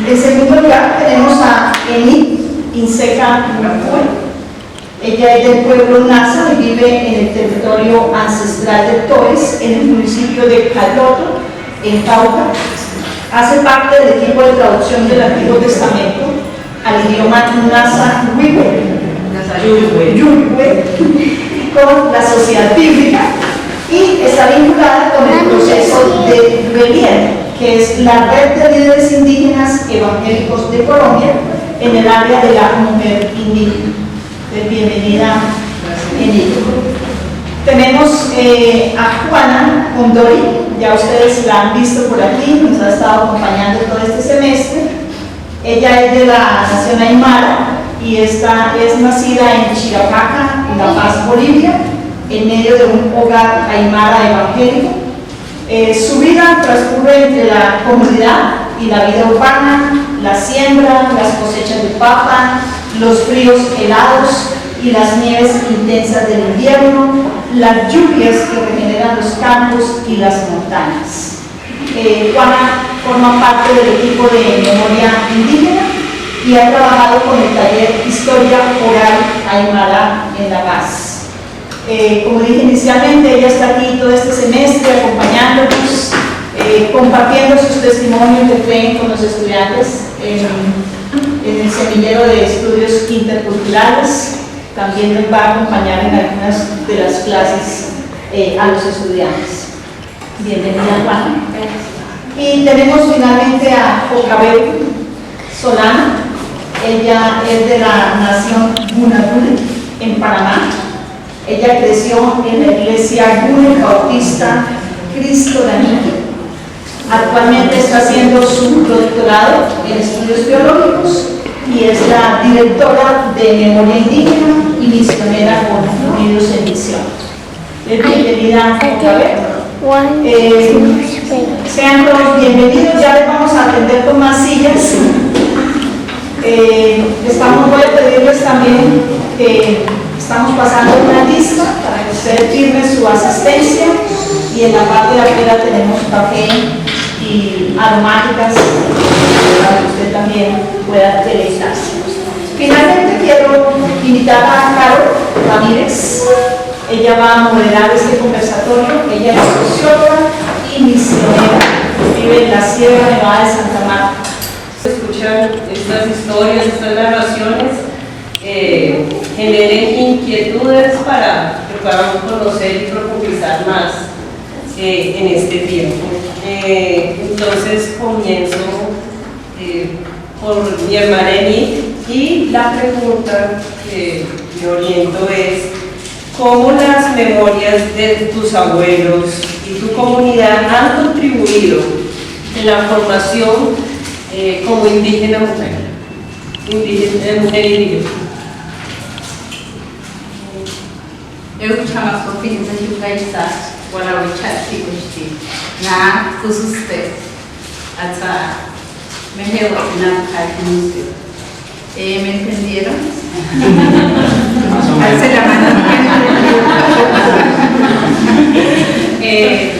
En segundo lugar tenemos a Enid Inseca Muracue. Ella es del pueblo Nasa y vive en el territorio ancestral de Toes, en el municipio de Caloto, en Cauca. Hace parte del equipo de traducción del Antiguo Testamento al idioma Nasa Yuywe con la Sociedad Bíblica y está vinculada con el proceso de RELIER, que es la red de líderes indígenas evangélicos de Colombia en el área de la mujer indígena. Bienvenida, Enid. Tenemos a Juana Ondori, ya ustedes la han visto por aquí, nos ha estado acompañando todo este semestre. Ella es de la nación Aymara y esta es nacida en Chirapaca, en La Paz, Bolivia, en medio de un hogar Aymara evangélico. Su vida transcurre entre la comunidad y la vida urbana, la siembra, las cosechas de papa, los fríos helados y las nieves intensas del invierno, las lluvias que regeneran los campos y las montañas. Juana forma parte del equipo de Memoria Indígena y ha trabajado con el taller Historia Oral Aymara en La Paz. Como dije inicialmente, ella está aquí todo este semestre acompañándonos, compartiendo sus testimonios de fe con los estudiantes en el semillero de estudios interculturales. También nos va a acompañar en algunas de las clases a los estudiantes. Bienvenida, Juana. Y tenemos finalmente a Ocabel Solano. Ella es de la nación Gunagune, en Panamá. Ella creció en la iglesia Gune Bautista Cristo Danique. Actualmente está haciendo su doctorado en estudios teológicos y es la directora de Memoria Indígena y misionera con Unidos en Misión. Bienvenida, Ocabel. Sean todos bienvenidos, ya les vamos a atender con más sillas. Voy a pedirles también que estamos pasando una lista para que ustedes firmen su asistencia y en la parte de afuera tenemos café y aromáticas para que usted también pueda deleitarse. Finalmente quiero invitar a Carol Ramírez. Ella va a moderar este conversatorio. Ella es socióloga y misionera. Vive en la Sierra Nevada de Santa Marta. Escuchar estas historias, estas narraciones, generen inquietudes para que podamos conocer y profundizar más en este tiempo. Entonces comienzo por mi hermana Enid y la pregunta que me oriento es: ¿cómo las memorias de tus abuelos y tu comunidad han contribuido en la formación como indígena mujer indígena? Eu chamo Sofia de Jugaisá, Guarawichati, na Kususte, hasta Mejeo, na Calmuseo. ¿Me entendieron? Hace la mano.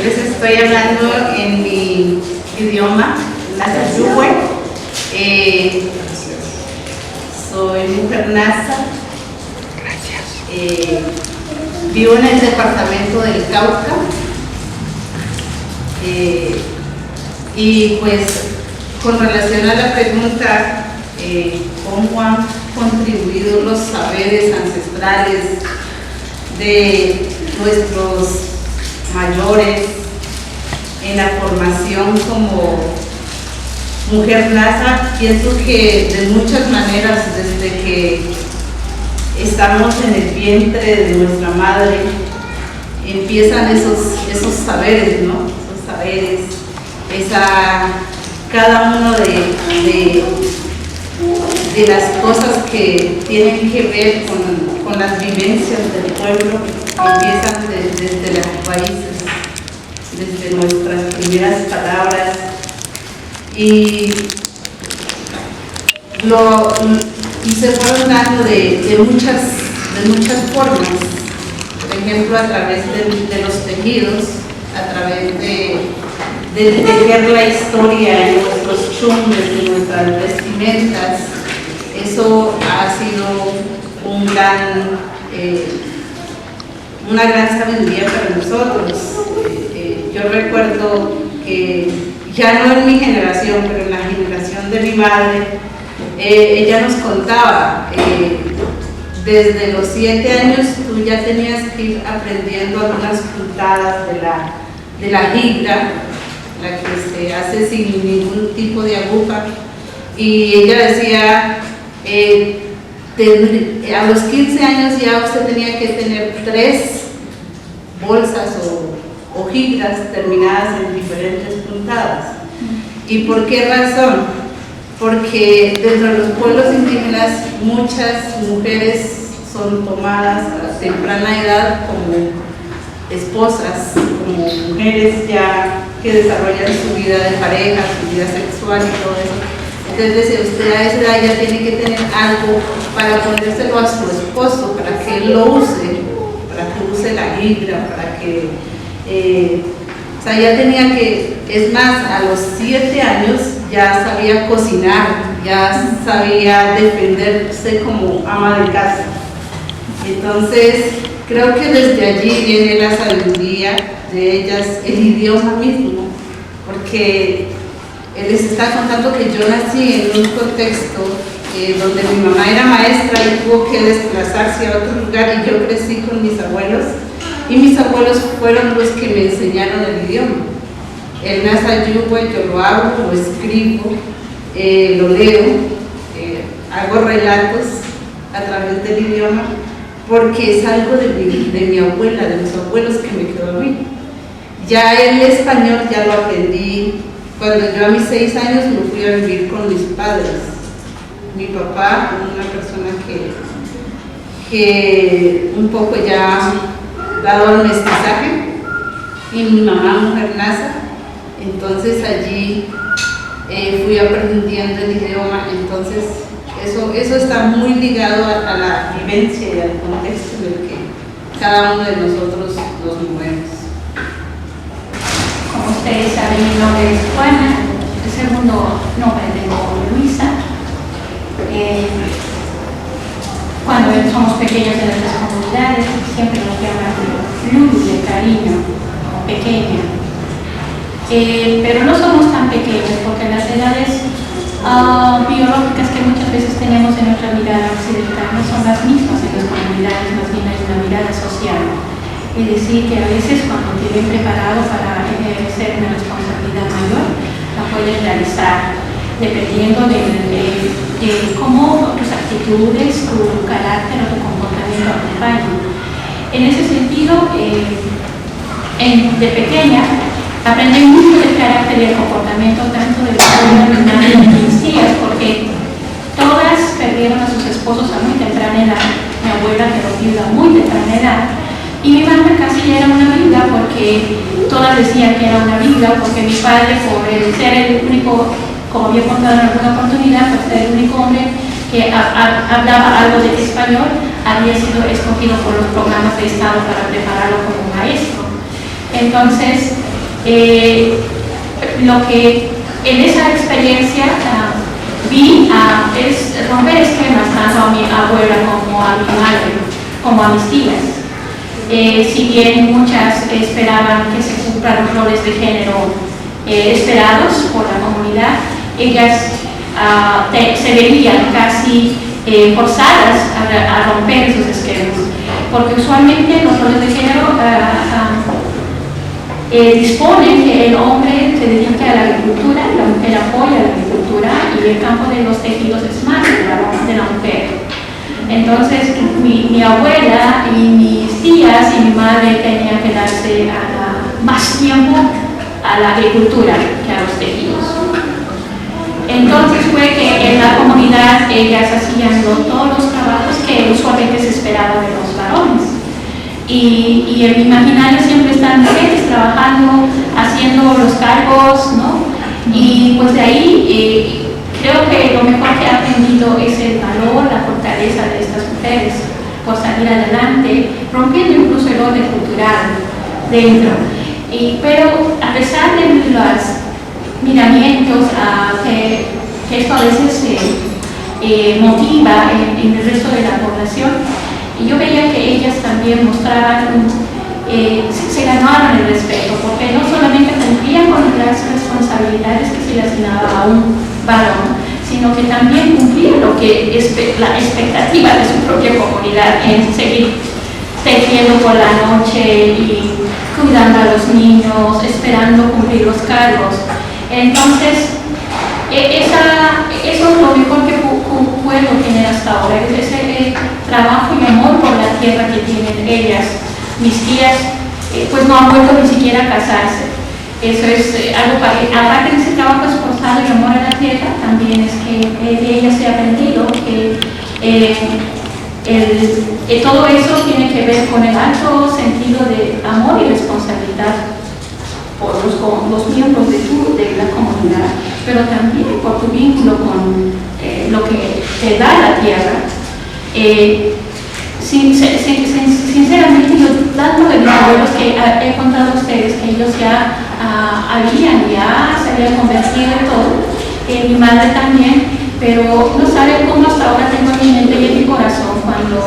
Les estoy hablando en mi idioma, Nasa-Yuywe. Soy mujer Nasa. Vivo en el departamento del Cauca. Y pues, con relación a la pregunta, ¿cómo han contribuido los saberes ancestrales de nuestros mayores en la formación como mujer Nasa? Pienso que de muchas maneras, desde que estamos en el vientre de nuestra madre, empiezan esos saberes, ¿no? Esos saberes, cada uno de las cosas que tienen que ver con las vivencias del pueblo, empiezan desde las raíces, desde nuestras primeras palabras, y se fueron dando de muchas formas. por ejemplo, a través de los tejidos, a través de tejer la historia en nuestros chumbes, en nuestras vestimentas. Eso ha sido una gran sabiduría para nosotros. Yo recuerdo que ya no en mi generación, pero en la generación de mi madre, ella nos contaba, desde los 7 años tú ya tenías que ir aprendiendo algunas puntadas de la hijra, la que se hace sin ningún tipo de aguja, y ella decía, a los 15 años ya usted tenía que tener 3 bolsas o hijras terminadas en diferentes puntadas. ¿Y por qué razón? Porque dentro de los pueblos indígenas muchas mujeres son tomadas a temprana edad como esposas, como mujeres ya que desarrollan su vida de pareja, su vida sexual y todo eso. Entonces, usted a esa edad ya tiene que tener algo para ponérselo a su esposo, para que él lo use, para que use la hidra, para que... o sea, ya tenía que... Es más, a los 7 años ya sabía cocinar, ya sabía defenderse como ama de casa. Entonces, creo que desde allí viene la sabiduría de ellas, el idioma mismo, porque les está contando que yo nací en un contexto donde mi mamá era maestra y tuvo que desplazarse a otro lugar, y yo crecí con mis abuelos, y mis abuelos fueron los que me enseñaron el idioma. El Nasayuhue yo lo hago, lo escribo, lo leo, hago relatos a través del idioma, porque es algo de mi abuela, de mis abuelos, que me quedó a mí. Ya el español ya lo aprendí cuando yo a mis 6 años me fui a vivir con mis padres. Mi papá, una persona que un poco ya dado al mestizaje, y mi mamá, mujer nasa. Entonces allí fui aprendiendo el idioma. Entonces eso está muy ligado a la vivencia y al contexto en el que cada uno de nosotros nos movemos. Como ustedes saben, mi nombre es Juana, el segundo nombre tengo Luisa. Cuando somos pequeños en nuestras comunidades, siempre nos llaman Lulu, de cariño, como pequeña. Pero no somos tan pequeños, porque las edades biológicas que muchas veces tenemos en nuestra mirada occidental no son las mismas en las comunidades, más bien hay una mirada social. Es decir, que a veces cuando te ven preparado para ejercer una responsabilidad mayor, la puedes realizar dependiendo de cómo tus actitudes, tu carácter o tu comportamiento acompañan. En ese sentido, de pequeña, aprendí mucho del carácter y el comportamiento tanto de mi madre como de mis tías, porque todas perdieron a sus esposos a muy temprana edad. Mi abuela quedó viuda a muy temprana edad, y mi madre casi era una viuda, porque todas decían que era una viuda, porque mi padre, por ser el único, como había contado en alguna oportunidad, por ser el único hombre que hablaba algo de español, había sido escogido por los programas de Estado para prepararlo como maestro. Entonces, lo que en esa experiencia vi es romper esquemas tanto a mi abuela como a mi madre, como a mis tías. Si bien muchas esperaban que se cumplan los roles de género esperados por la comunidad, ellas se veían casi forzadas a romper esos esquemas, porque usualmente los roles de género disponen que el hombre se dedique a la agricultura, la mujer apoya la agricultura, y el campo de los tejidos es más de la mujer. Entonces mi abuela y mis tías y mi madre tenían que darse más tiempo a la agricultura que a los tejidos. Entonces fue que en la comunidad ellas hacían todos los trabajos que usualmente se esperaban de los varones. Y en mi imaginario siempre están mujeres trabajando, haciendo los cargos, ¿no? Y pues de ahí creo que lo mejor que he aprendido es el valor, la fortaleza de estas mujeres por salir adelante, rompiendo incluso el orden cultural dentro. Pero a pesar de los miramientos que esto a veces motiva en el resto de la población, yo veía que ellas también mostraban, se ganaban el respeto, porque no solamente cumplían con las responsabilidades que se le asignaba a un varón, sino que también cumplían lo que es la expectativa de su propia comunidad en seguir tejiendo por la noche y cuidando a los niños, esperando cumplir los cargos. Entonces, eso es lo mejor que puedo tener hasta ahora, es ese trabajo y amor por la tierra que tienen ellas. Mis tías pues no han vuelto ni siquiera a casarse. Eso es algo para que, aparte de ese trabajo esforzado y amor a la tierra, también es que de ellas he aprendido que todo eso tiene que ver con el alto sentido de amor y responsabilidad por los miembros de la comunidad, pero también por tu vínculo con lo que te da la tierra. Sinceramente, yo tanto de mis abuelos que he contado a ustedes que ellos ya se habían convertido en todo, mi madre también, pero no saben cómo hasta ahora tengo en mi mente y en mi corazón cuando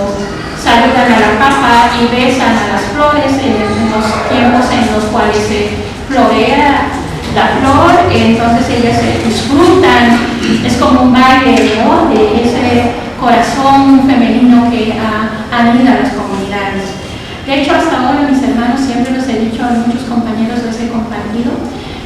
saludan a la papa y besan a las flores en los tiempos en los cuales se florea la flor, entonces ellas se disfrutan, es como un baile, ¿no?, de ese corazón femenino que anida a las comunidades. De hecho, hasta ahora mis hermanos siempre les he dicho a muchos compañeros les he compartido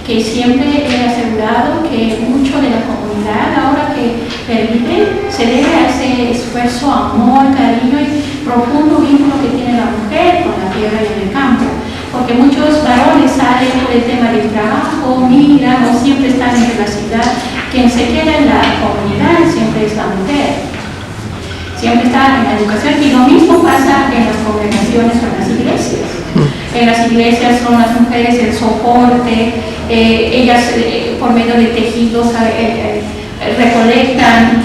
que siempre he asegurado que mucho de la comunidad ahora que pervive se debe a ese esfuerzo, amor, cariño y profundo vínculo que tiene la mujer con la tierra y en el campo. Porque muchos varones salen por el tema del trabajo, migran o siempre están en la ciudad. Quien se queda en la comunidad siempre es la mujer. Siempre está en la educación y lo mismo pasa en las congregaciones o en las iglesias. En las iglesias son las mujeres el soporte, ellas por medio de tejidos recolectan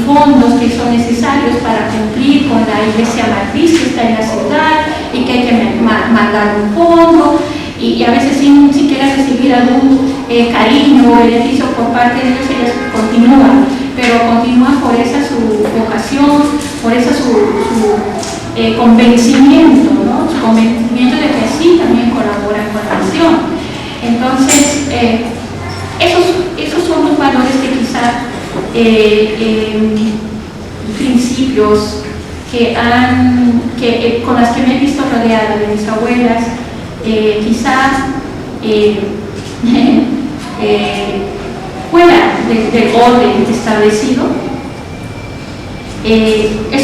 fondos que son necesarios para cumplir con la iglesia matriz que está en la ciudad y que hay que mandar un fondo y a veces sin siquiera recibir algún cariño o beneficio por parte de ellos, ellas continúan, pero continúan por esa su vocación, por esa su convencimiento, ¿no?, su convencimiento de que sí también colaboran con la misión. Entonces, esos son los valores que quizá principios con las que me he visto rodeada de mis abuelas, quizá fuera del orden establecido,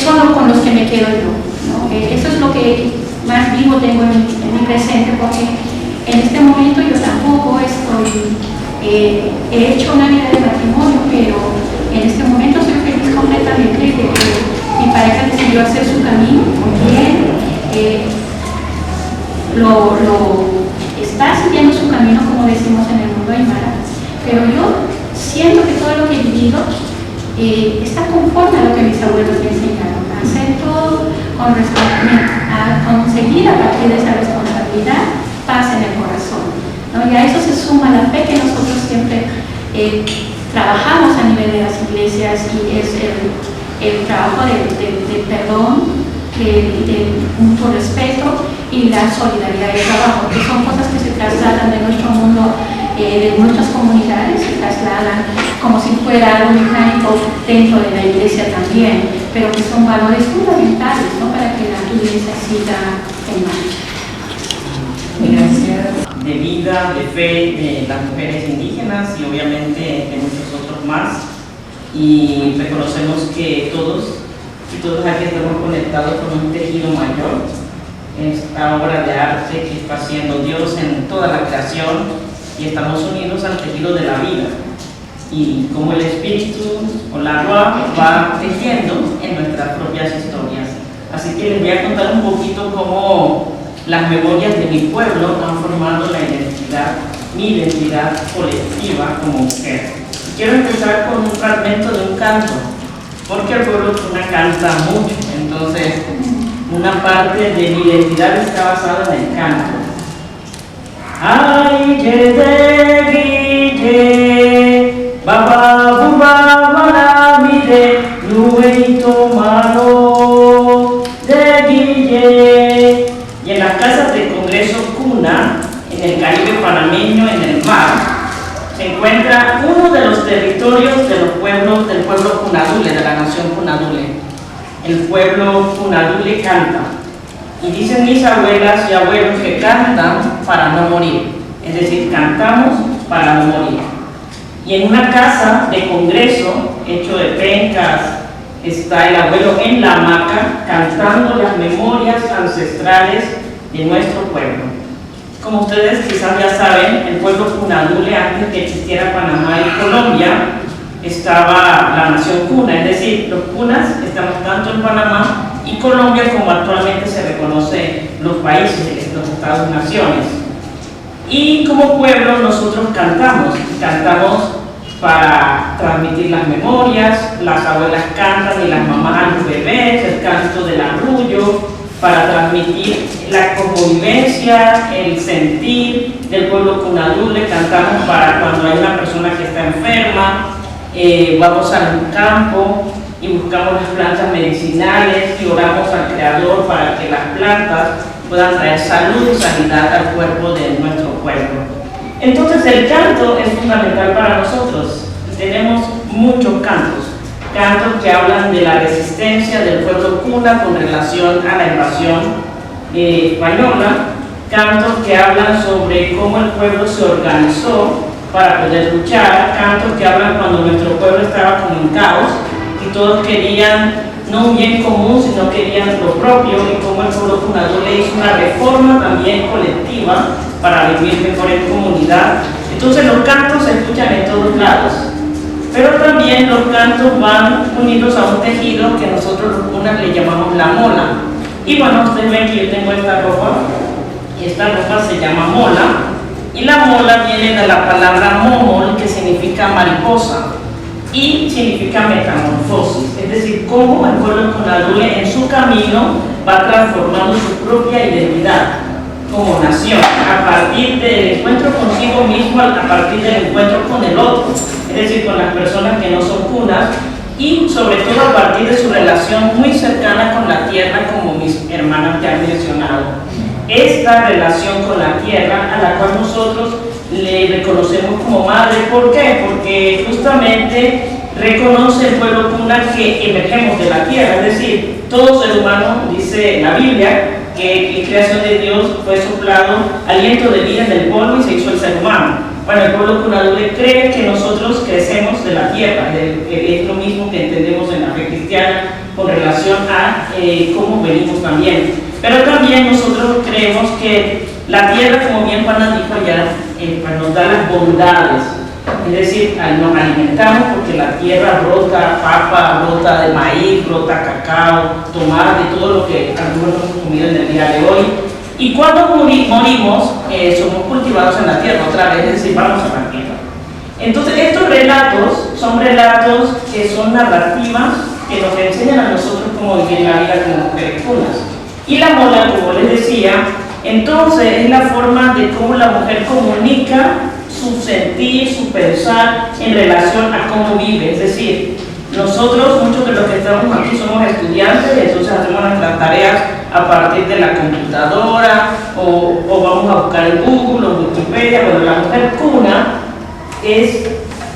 son con los que me quedo yo, ¿no? Eso es lo que más vivo tengo en mi presente, porque en este momento yo tampoco he hecho una vida de matrimonio, pero en este momento soy feliz completamente de que mi pareja decidió hacer su camino muy bien, lo está siguiendo su camino, como decimos en el mundo aymara, pero yo siento que todo lo que he vivido está conforme a lo que mis abuelos me enseñaron, a hacer todo con a conseguir a partir de esa responsabilidad paz en el corazón, ¿no? Y a eso se suma la fe que nosotros siempre trabajamos a nivel de las iglesias, y es el trabajo de perdón, de mutuo respeto y la solidaridad de trabajo, que son cosas que se trasladan de nuestro mundo, de nuestras comunidades, se trasladan como si fuera algo mecánico dentro de la iglesia también, pero que son valores fundamentales, ¿no?, para que la iglesia siga en marcha. Gracias. De vida, de fe de las mujeres indígenas y obviamente de muchos otros más, y reconocemos que todos aquí estamos conectados con un tejido mayor, esta obra de arte que está haciendo Dios en toda la creación, y estamos unidos al tejido de la vida, y como el espíritu o la Ruach va tejiendo en nuestras propias historias. Así que les voy a contar un poquito cómo las memorias de mi pueblo han formado mi identidad colectiva como mujer. Quiero empezar con un fragmento de un canto, porque el pueblo Tuna canta mucho, entonces una parte de mi identidad está basada en el canto. Ay, ye, baba, buba, malamide, nueito mano, de guille. Y en las casas de Congreso cuna, en el Caribe panameño, en el mar, se encuentra uno de los territorios de los pueblos, del pueblo Cunadule, de la nación Cunadule. El pueblo Cunadule canta. Y dicen mis abuelas y abuelos que cantan para no morir. Es decir, cantamos para no morir. Y en una casa de congreso, hecho de pencas, está el abuelo en la hamaca cantando las memorias ancestrales de nuestro pueblo. Como ustedes quizás ya saben, el pueblo Cunadule, antes que existiera Panamá y Colombia, estaba la nación cuna, es decir, los cunas estamos tanto en Panamá y Colombia como actualmente se reconoce los países, los estados-naciones. Y como pueblo nosotros cantamos para transmitir las memorias, las abuelas cantan y las mamás a los bebés, el canto del arrullo, para transmitir la convivencia, el sentir del pueblo Cunadule. Cantamos para cuando hay una persona que está enferma, vamos al campo y buscamos las plantas medicinales y oramos al Creador para que las plantas puedan traer salud y sanidad al cuerpo de nuestro pueblo. Entonces el canto es fundamental para nosotros. Tenemos muchos cantos que hablan de la resistencia del pueblo cuna con relación a la invasión española, cantos que hablan sobre cómo el pueblo se organizó para poder luchar, cantos que hablan cuando nuestro pueblo estaba como en caos y todos querían no un bien común, sino querían lo propio, y cómo el pueblo Cunadule hizo una reforma también colectiva para vivir mejor en comunidad. Entonces los cantos se escuchan en todos lados, pero también los cantos van unidos a un tejido que nosotros los cunas le llamamos la mola. Y bueno, ustedes ven que yo tengo esta ropa, y esta ropa se llama mola, y la mola viene de la palabra momol, que significa mariposa, y significa metamorfosis, es decir, cómo el pueblo Cunadule en su camino va transformando su propia identidad como nación, a partir del encuentro consigo mismo, a partir del encuentro con el otro, es decir, con las personas que no son cunas, y sobre todo a partir de su relación muy cercana con la tierra, como mis hermanas ya han mencionado. Esta relación con la tierra, a la cual nosotros le reconocemos como madre. ¿Por qué? Porque justamente reconoce el pueblo cuna que emergemos de la tierra, es decir, todo ser humano, dice la Biblia, que en creación de Dios fue soplado aliento de vida en el polvo y se hizo el ser humano. Bueno, el pueblo Cunadule cree que nosotros crecemos de la tierra, es lo mismo que entendemos en la fe cristiana con relación a cómo venimos también. Pero también nosotros creemos que la tierra, como bien Juana dijo allá, nos da las bondades, es decir, nos alimentamos porque la tierra brota papa, brota de maíz, brota cacao, tomate, todo lo que algunos hemos comido en el día de hoy. Y cuando morimos, somos cultivados en la tierra otra vez, es decir, vamos a la tierra. Entonces, estos relatos son relatos que son narrativas que nos enseñan a nosotros cómo vivir la vida como mujeres cunas. Y la mola, como les decía, entonces es la forma de cómo la mujer comunica su sentir, su pensar en relación a cómo vive. Es decir, nosotros, muchos de los que estamos aquí somos estudiantes, entonces hacemos nuestras tareas a partir de la computadora o vamos a buscar en Google o Wikipedia. Bueno, la mujer cuna es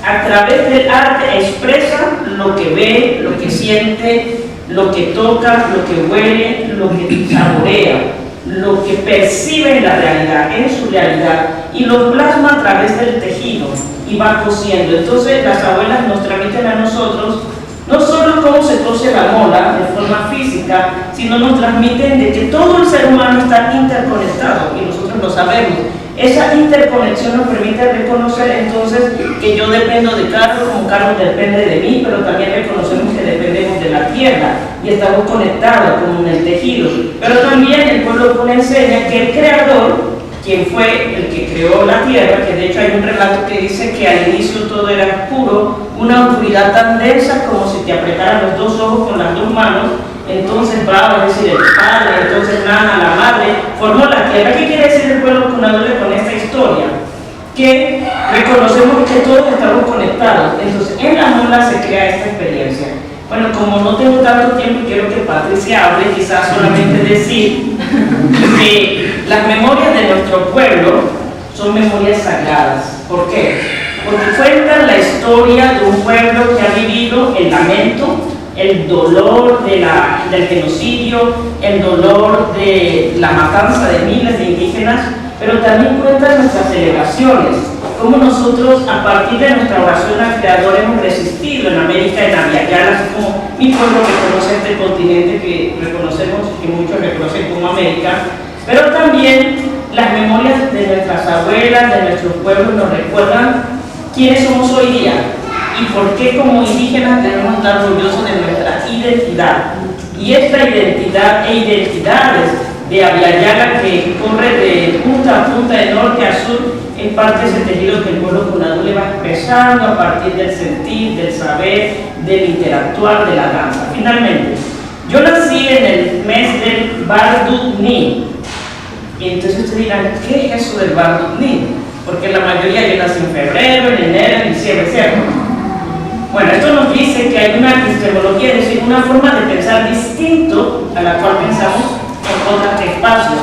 a través del arte expresa lo que ve, lo que siente, lo que toca, lo que huele, lo que saborea, lo que percibe en la realidad, en su realidad, y lo plasma a través del tejido y va cosiendo. Entonces las abuelas nos transmiten a nosotros no solo cómo se cose la mola de forma física, sino nos transmiten de que todo el ser humano está interconectado y nosotros lo sabemos. Esa interconexión nos permite reconocer entonces que yo dependo de Carlos, como Carlos depende de mí, pero también reconocemos que dependemos de la tierra y estamos conectados como en el tejido. Pero también el pueblo cuna enseña que el creador, quien fue el que creó la tierra, que de hecho hay un relato que dice que al inicio todo era oscuro, una oscuridad tan densa como si te apretaran los dos ojos con las dos manos, entonces Baba, es decir, el padre, entonces Nana, la madre, formó la tierra. ¿Qué quiere decir el pueblo cunadole con esta historia? Que reconocemos que todos estamos conectados. Entonces, en la mula se crea esta experiencia. Bueno, como no tengo tanto tiempo, quiero que Patricia hable, quizás solamente decir que las memorias de nuestro pueblo son memorias sagradas. ¿Por qué? Porque cuentan la historia de un pueblo que ha vivido el lamento, el dolor del genocidio, el dolor de la matanza de miles de indígenas, pero también cuentan nuestras celebraciones, cómo nosotros a partir de nuestra oración al Creador hemos resistido en América, en Aviala, así como mi pueblo reconoce este continente que reconocemos, que muchos reconocen como América, pero también las memorias de nuestras abuelas, de nuestros pueblos nos recuerdan quiénes somos hoy día y por qué como indígenas debemos estar orgullosos de nuestra identidad. Y esta identidad e identidades de Aviala que corre de punta a punta, de norte a sur, es parte de ese tejido que el pueblo cunadole va expresando a partir del sentir, del saber, del interactuar, de la danza. Finalmente, yo nací en el mes del Bardugni. Y entonces ustedes dirán, ¿qué es eso del Bardugni? Porque la mayoría yo nací en febrero, en enero, en diciembre, ¿cierto? Bueno, esto nos dice que hay una epistemología, es decir, una forma de pensar distinto a la cual pensamos en otros espacios.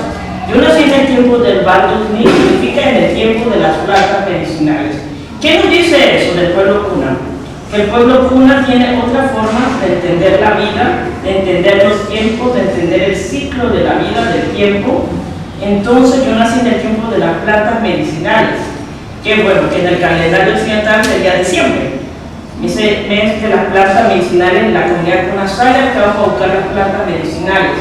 Yo nací en el tiempo del Bardugni, significa en el tiempo de las plantas medicinales. ¿Qué nos dice eso del pueblo cuna? Que el pueblo cuna tiene otra forma de entender la vida, de entender los tiempos, de entender el ciclo de la vida, del tiempo. Entonces yo nací en el tiempo de las plantas medicinales, que bueno, que en el calendario occidental sería diciembre. Ese mes de las plantas medicinales, la comunidad cuna sale al campo a buscar las plantas medicinales,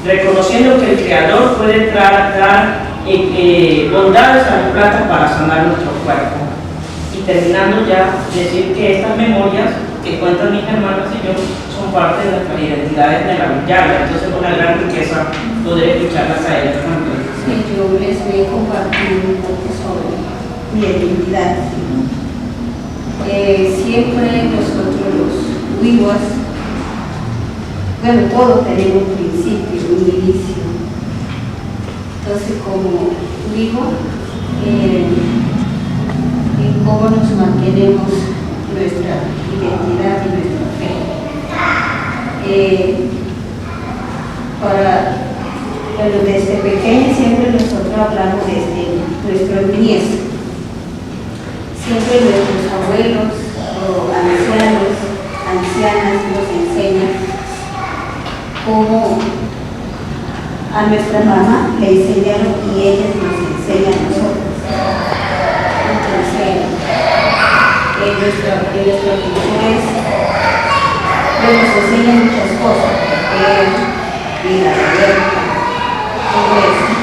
reconociendo que el Creador puede dar bondades a las plantas para sanar nuestro cuerpo. Y terminando ya, decir que estas memorias que cuentan mis hermanas y yo son parte de nuestras identidades de la Aviala. Entonces es una gran riqueza poder escucharlas a ellas también. Sí, yo les voy a compartir un poco sobre mi identidad. Siempre nosotros los huivos, bueno, todos tenemos un principio, un inicio. Entonces, como digo, cómo nos mantenemos nuestra identidad y nuestra fe. Bueno, desde pequeños siempre nosotros hablamos desde nuestra niñez. Siempre nuestros abuelos o ancianas nos enseñan cómo a nuestra mamá le enseñaron y ellas nos enseñan a nosotros. Entonces, en nuestra cultura nos enseñan muchas cosas, vida abierta, todo eso.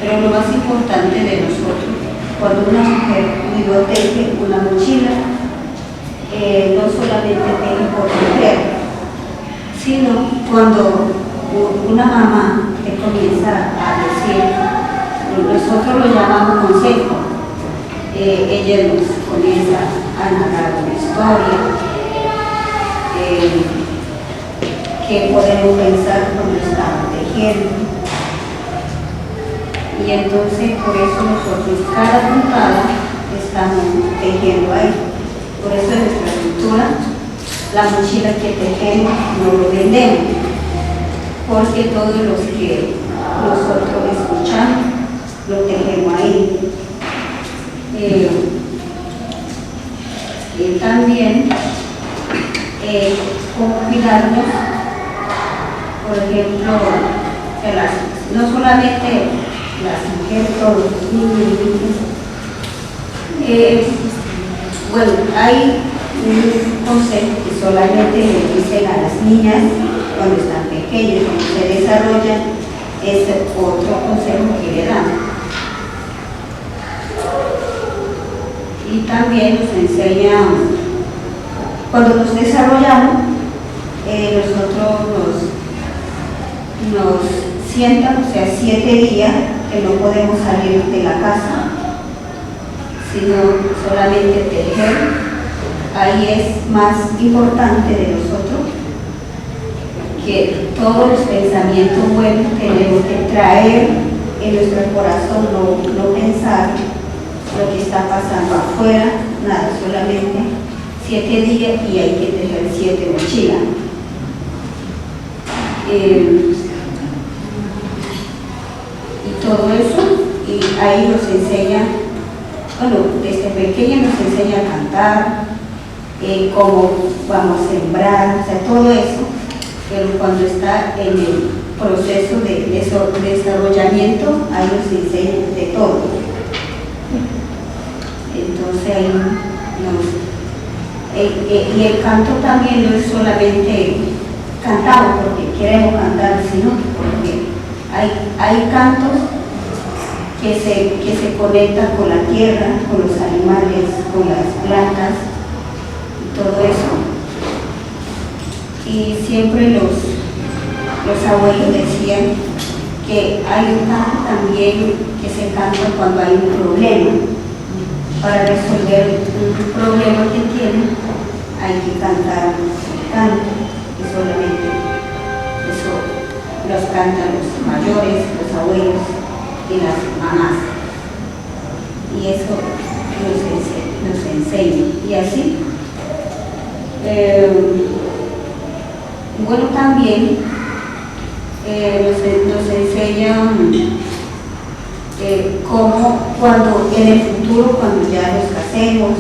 Pero lo más importante de nosotros, cuando una mujer teje una mochila, no solamente teje por mujer, sino cuando una mamá te comienza a decir, nosotros lo llamamos consejo, ella nos comienza a narrar una historia, que podemos pensar cuando estamos tejiendo. Y entonces por eso nosotros cada puntada estamos tejiendo ahí. Por eso en nuestra cultura la mochila que tejemos no lo vendemos, porque todos los que nosotros escuchamos lo tejemos ahí. Y también cómo cuidarnos, por ejemplo, no solamente las mujeres, todos los niños y niñas. Bueno, hay un consejo que solamente le dicen a las niñas cuando están pequeñas, cuando se desarrollan, es otro consejo que le dan. Y también nos enseñan, cuando nos desarrollamos, nosotros nos sientan, o sea, 7 días que no podemos salir de la casa, sino solamente tejer. Ahí es más importante de nosotros que todos los pensamientos buenos tenemos que traer en nuestro corazón, no pensar lo que está pasando afuera, nada, solamente 7 días y hay que tener 7 mochilas. Y todo eso, y ahí nos enseña, bueno, desde pequeña nos enseña a cantar, cómo vamos a sembrar, o sea, todo eso, pero cuando está en el proceso de desarrollamiento, ahí nos enseña de todo. Entonces ahí y el canto también no es solamente cantamos porque queremos cantar, sino porque hay cantos que se conectan con la tierra, con los animales, con las plantas y todo eso. Y siempre los abuelos decían que hay un canto también que se canta cuando hay un problema. Para resolver un problema que tienen hay que cantar canto, y solamente eso los cantan los mayores, los abuelos y las mamás, y eso nos enseña. Y así bueno, también nos enseñan cómo cuando en el futuro, cuando ya nos casemos,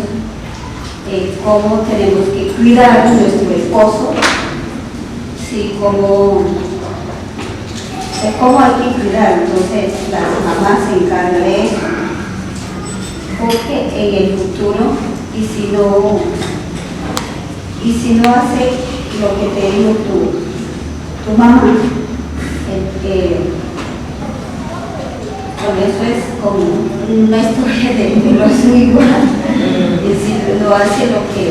cómo tenemos que cuidar a nuestro esposo, sí, cómo hay que cuidar. Entonces las mamás se encargan de eso, porque en el futuro, y si no hace lo que te dijo tu mamá, con eso es como una historia de los hijos. Es decir, no hace lo que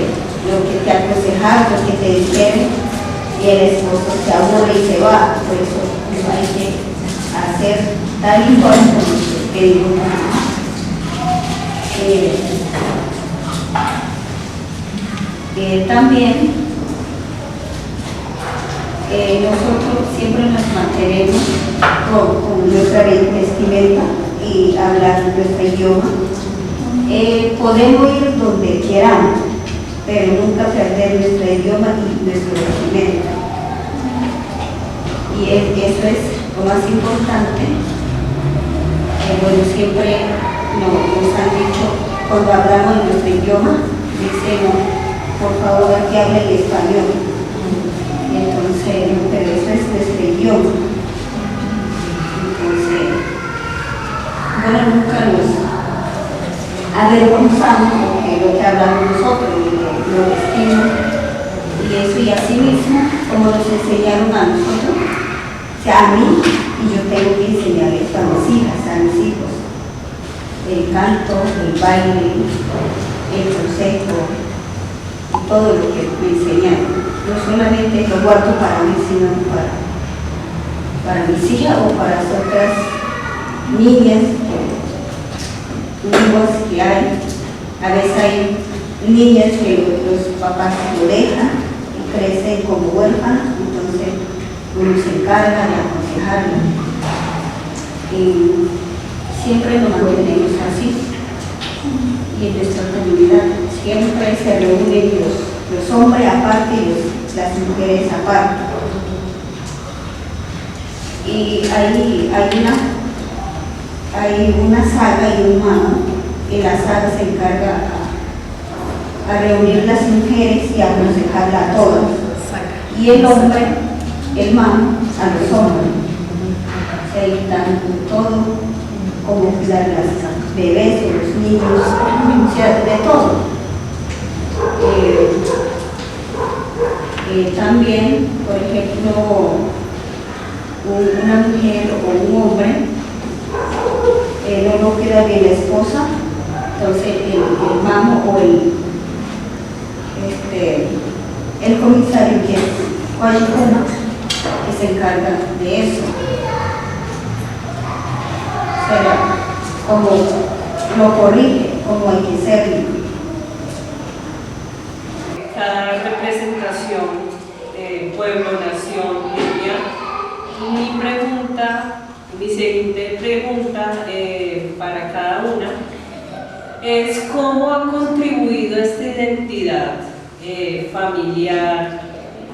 te aconsejaron, lo que te dijeron, y el esposo se aburre y se va. Por eso hay que hacer tal y cual como te digo. También nosotros siempre nos mantenemos con nuestra vestimenta y hablar nuestro idioma. Podemos ir donde queramos, pero nunca perder nuestro idioma y nuestro vestimenta. Y eso es lo más importante. Bueno, siempre nos han dicho, cuando hablamos en nuestro idioma, dicen, por favor, aquí hablen español. Entonces, pero eso es nuestro idioma. Entonces, bueno, nunca nos avergonzamos porque lo que hablamos nosotros, lo vestimos, y eso, y así mismo, como nos enseñaron a nosotros, o sea, a mí, y yo tengo que enseñarles a mis hijas, a mis hijos, el canto, el baile, el consejo, todo lo que me enseñaron. No solamente lo guardo para mí, sino para mis hijas o para las otras niñas, niños que hay. A veces hay niñas que los papás lo dejan y crecen como huérfanas, entonces uno se encarga de aconsejarla. Y siempre nos mantenemos así. Y en nuestra comunidad siempre se reúnen los hombres aparte y las mujeres aparte. Y hay una sala y un mamo, y la sala se encarga a reunir las mujeres y a aconsejarla a todas. Y el hombre, el mamo, a los hombres. Se dan todo, como cuidar las bebés o los niños, o sea, de todo. También, por ejemplo, una mujer o un hombre no lo queda bien la esposa, entonces el mamo o el comisario, que es Guayacoma, que se encarga de eso. O sea, como lo corrige, como hay que serlo. Cada representación, pueblo, nación, Mi siguiente pregunta para cada una es cómo ha contribuido esta identidad familiar,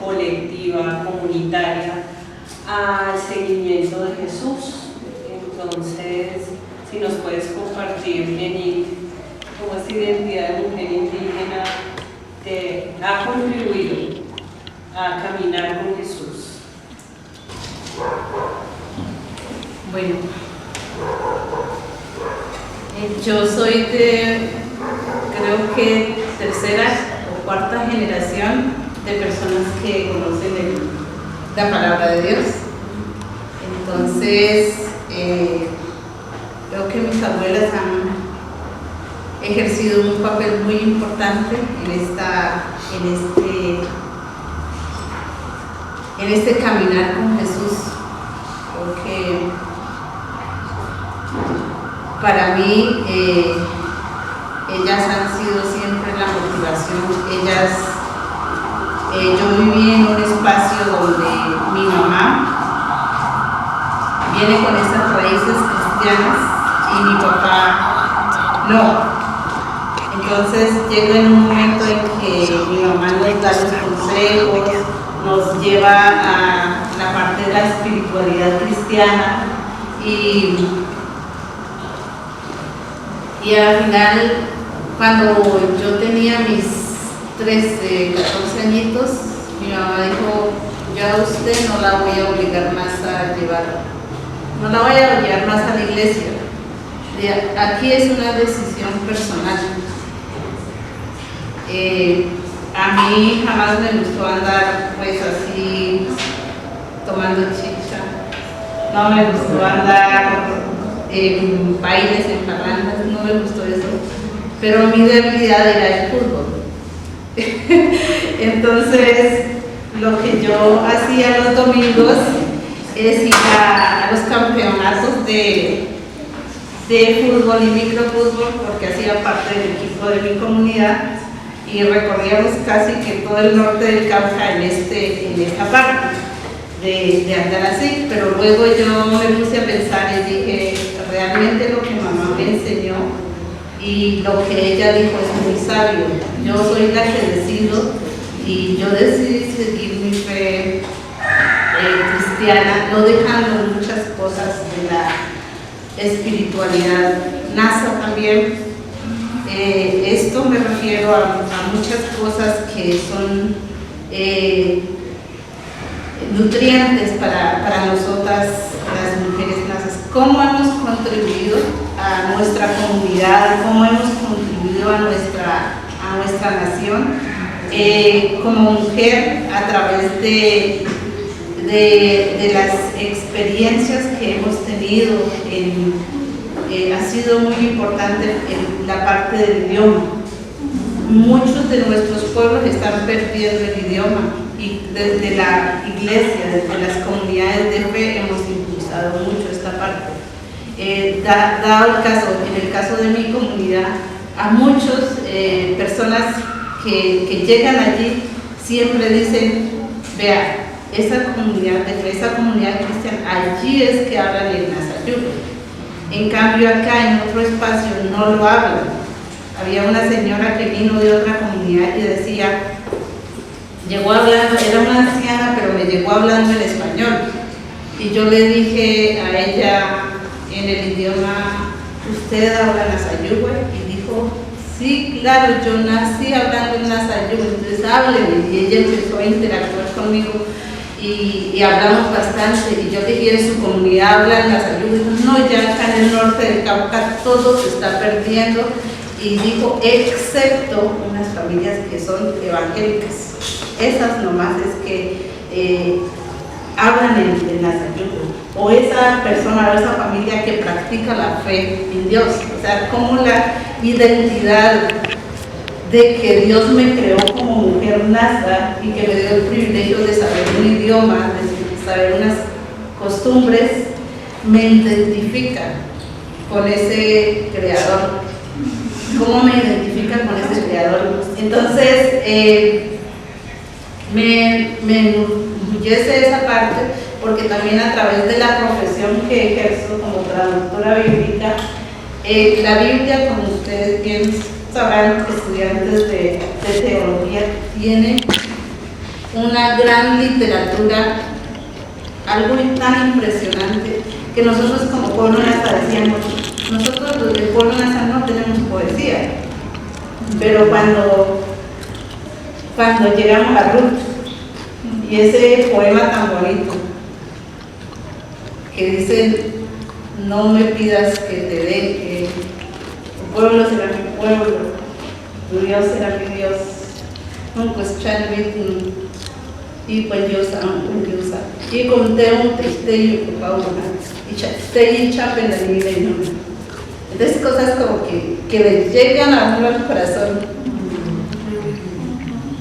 colectiva, comunitaria al seguimiento de Jesús. Entonces, si nos puedes compartir, Jenny, cómo esta identidad de mujer indígena te ha contribuido a caminar con Jesús. Bueno, yo soy de, creo que tercera o cuarta generación de personas que conocen la palabra de Dios. Entonces, creo que mis abuelas han ejercido un papel muy importante en este caminar con Jesús, porque para mí ellas han sido siempre la motivación. Yo viví en un espacio donde mi mamá viene con esas raíces cristianas y mi papá no. Entonces llega en un momento en que mi mamá nos da los consejos, nos lleva a la parte de la espiritualidad cristiana y al final, cuando yo tenía mis 13, 14 añitos, mi mamá dijo: yo a usted no la voy a obligar más a llevar, no la voy a llevar más a la iglesia. Aquí es una decisión personal. A mí jamás me gustó andar pues así tomando chicha, no me gustó andar en bailes, en parrandas, no me gustó eso, pero mi debilidad era el fútbol. Entonces lo que yo hacía los domingos es ir a los campeonatos de fútbol y microfútbol, porque hacía parte del equipo de mi comunidad y recorríamos casi que todo el norte del Cauca en esta parte de andar así. Pero luego yo me puse a pensar y dije: realmente lo que mamá me enseñó y lo que ella dijo es muy sabio. Yo soy la que decido, y yo decidí seguir mi fe cristiana, no dejando muchas cosas de la espiritualidad. NASA también. Esto me refiero a muchas cosas que son nutrientes para nosotras las mujeres nazas. ¿Cómo hemos contribuido a nuestra comunidad? ¿Cómo hemos contribuido a nuestra nación? Como mujer, a través de las experiencias que hemos tenido, ha sido muy importante en la parte del idioma. Muchos de nuestros pueblos están perdiendo el idioma, y desde la iglesia, desde las comunidades de fe, hemos impulsado mucho esta parte. Dado el caso, en el caso de mi comunidad, a muchas personas que llegan allí siempre dicen: vea, esa comunidad de fe, esa comunidad cristiana, allí es que hablan el Nasayugo. En cambio acá en otro espacio no lo hablan. Había una señora que vino de otra comunidad y decía, llegó hablando, era una anciana, pero me llegó hablando en español. Y yo le dije a ella en el idioma: ¿usted habla Nasayugo? Y dijo: sí, claro, yo nací hablando en Nasayugo, entonces hábleme. Y ella empezó a interactuar conmigo y hablamos bastante. Y yo dije: ¿en su comunidad hablan Nasayugo? Y dijo: no, ya acá en el norte del Cauca todo se está perdiendo. Y dijo: excepto unas familias que son evangélicas, esas nomás es que hablan en Nasayugo, o esa persona o esa familia que practica la fe en Dios. O sea, como la identidad de que Dios me creó como mujer nasa y que me dio el privilegio de saber un idioma, de saber unas costumbres, me identifica con ese creador. ¿Cómo me identifica con ese creador? Entonces, me enorgullece esa parte, porque también a través de la profesión que ejerzo como traductora bíblica, la Biblia, como ustedes bien sabrán, estudiantes de teología, tiene una gran literatura, algo tan impresionante, que nosotros como pueblo nasa decíamos, nosotros los del pueblo nasa no tenemos poesía, pero cuando llegamos a Ruth, y ese poema tan bonito, que dice, no me pidas que te dé, que tu pueblo será mi pueblo, tu Dios será mi Dios, pues y pues Dios y conté un testeyo por favor, y chapen la vida y no. Entonces cosas como que le llegan a uno al corazón.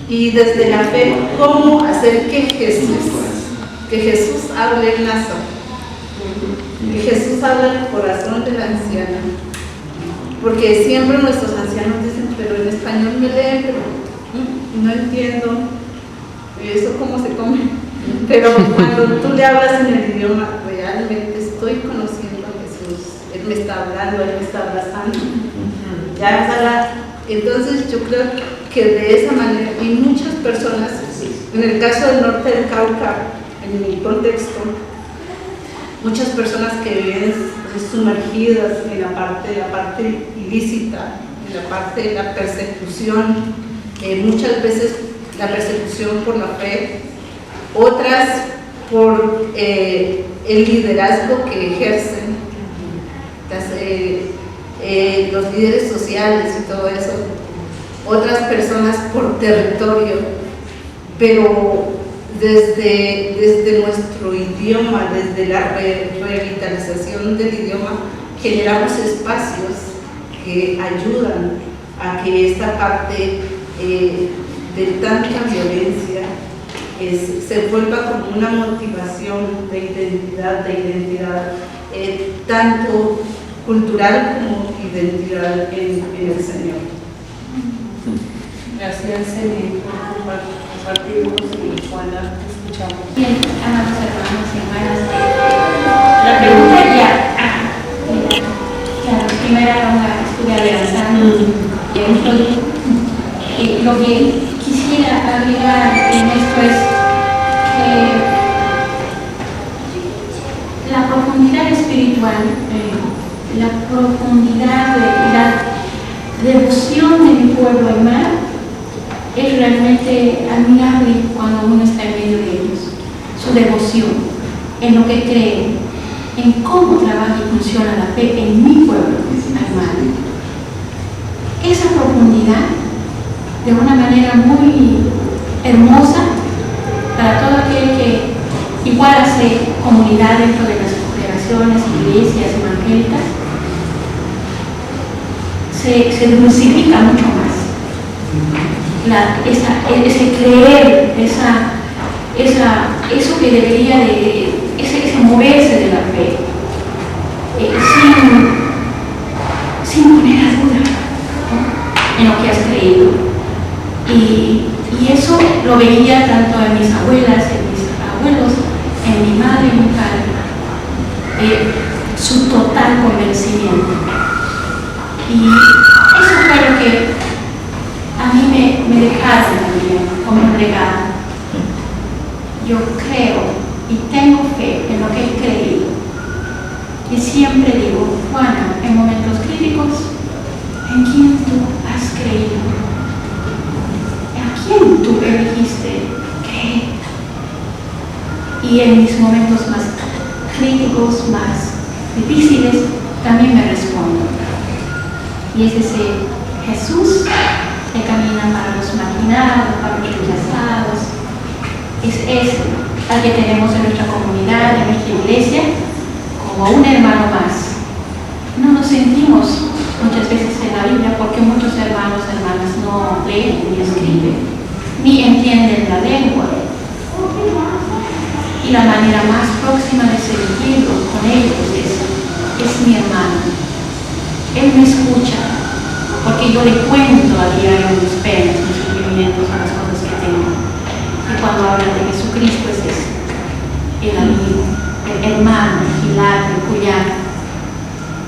Y desde la fe, cómo hacer que Jesús hable en Nazo, que Jesús hable en el corazón de la anciana, porque siempre nuestros ancianos dicen, pero en español me leen, pero no entiendo, y eso cómo se come, pero cuando tú le hablas en el idioma, realmente estoy conociendo a Jesús, Él me está hablando, Él me está abrazando, entonces yo creo que de esa manera, y muchas personas, en el caso del norte del Cauca, en mi contexto, muchas personas que viven sumergidas en la parte ilícita, en la parte de la persecución, muchas veces la persecución por la fe, otras por el liderazgo que ejercen los líderes sociales y todo eso, otras personas por territorio, pero desde nuestro idioma, desde la revitalización del idioma, generamos espacios que ayudan a que esta parte de tanta violencia se vuelva como una motivación de identidad, tanto cultural como identidad en el Señor. Gracias, por compartirnos y Juana, escuchamos. Bien, amados hermanos y hermanas, la pregunta ya la primera ronda estuve adelantando y lo que quisiera agregar en esto es que la profundidad espiritual, la profundidad de la devoción de mi pueblo hermano es realmente admirable cuando uno está en medio de ellos. Su devoción en lo que creen, en cómo trabaja y funciona la fe en mi pueblo hermano. Esa profundidad, de una manera muy hermosa, para todo aquel que igual hace comunidad dentro de las congregaciones, iglesias evangélicas, se dulcifica mucho más. Ese creer, eso que debería de, ese moverse de la fe, sin poner a duda, ¿no?, en lo que has creído. Y eso lo veía tanto en mis abuelas, en mis abuelos, en mi madre y mi padre, su total convencimiento. Y eso fue lo que a mí me dejaron también como un regalo. Yo creo y tengo fe en lo que he creído. Y siempre digo, Juana, en momentos críticos, ¿en quién tú has creído? ¿A quién tú elegiste creer? Y en mis momentos más críticos, más difíciles, también me respondo. Y es ese Jesús que camina para los marginados, para los rechazados. Es ese al que tenemos en nuestra comunidad, en nuestra iglesia, como un hermano más. No nos sentimos muchas veces en la Biblia porque muchos hermanos y hermanas no leen ni escriben, ni entienden la lengua. Y la manera más próxima de servirlos con ellos es mi hermano. Él me escucha, porque yo le cuento a diario mis penas, mis sufrimientos, a las cosas que tengo. Y cuando hablan de Jesucristo es eso. el amigo, el hermano, el hilario, el cuñado.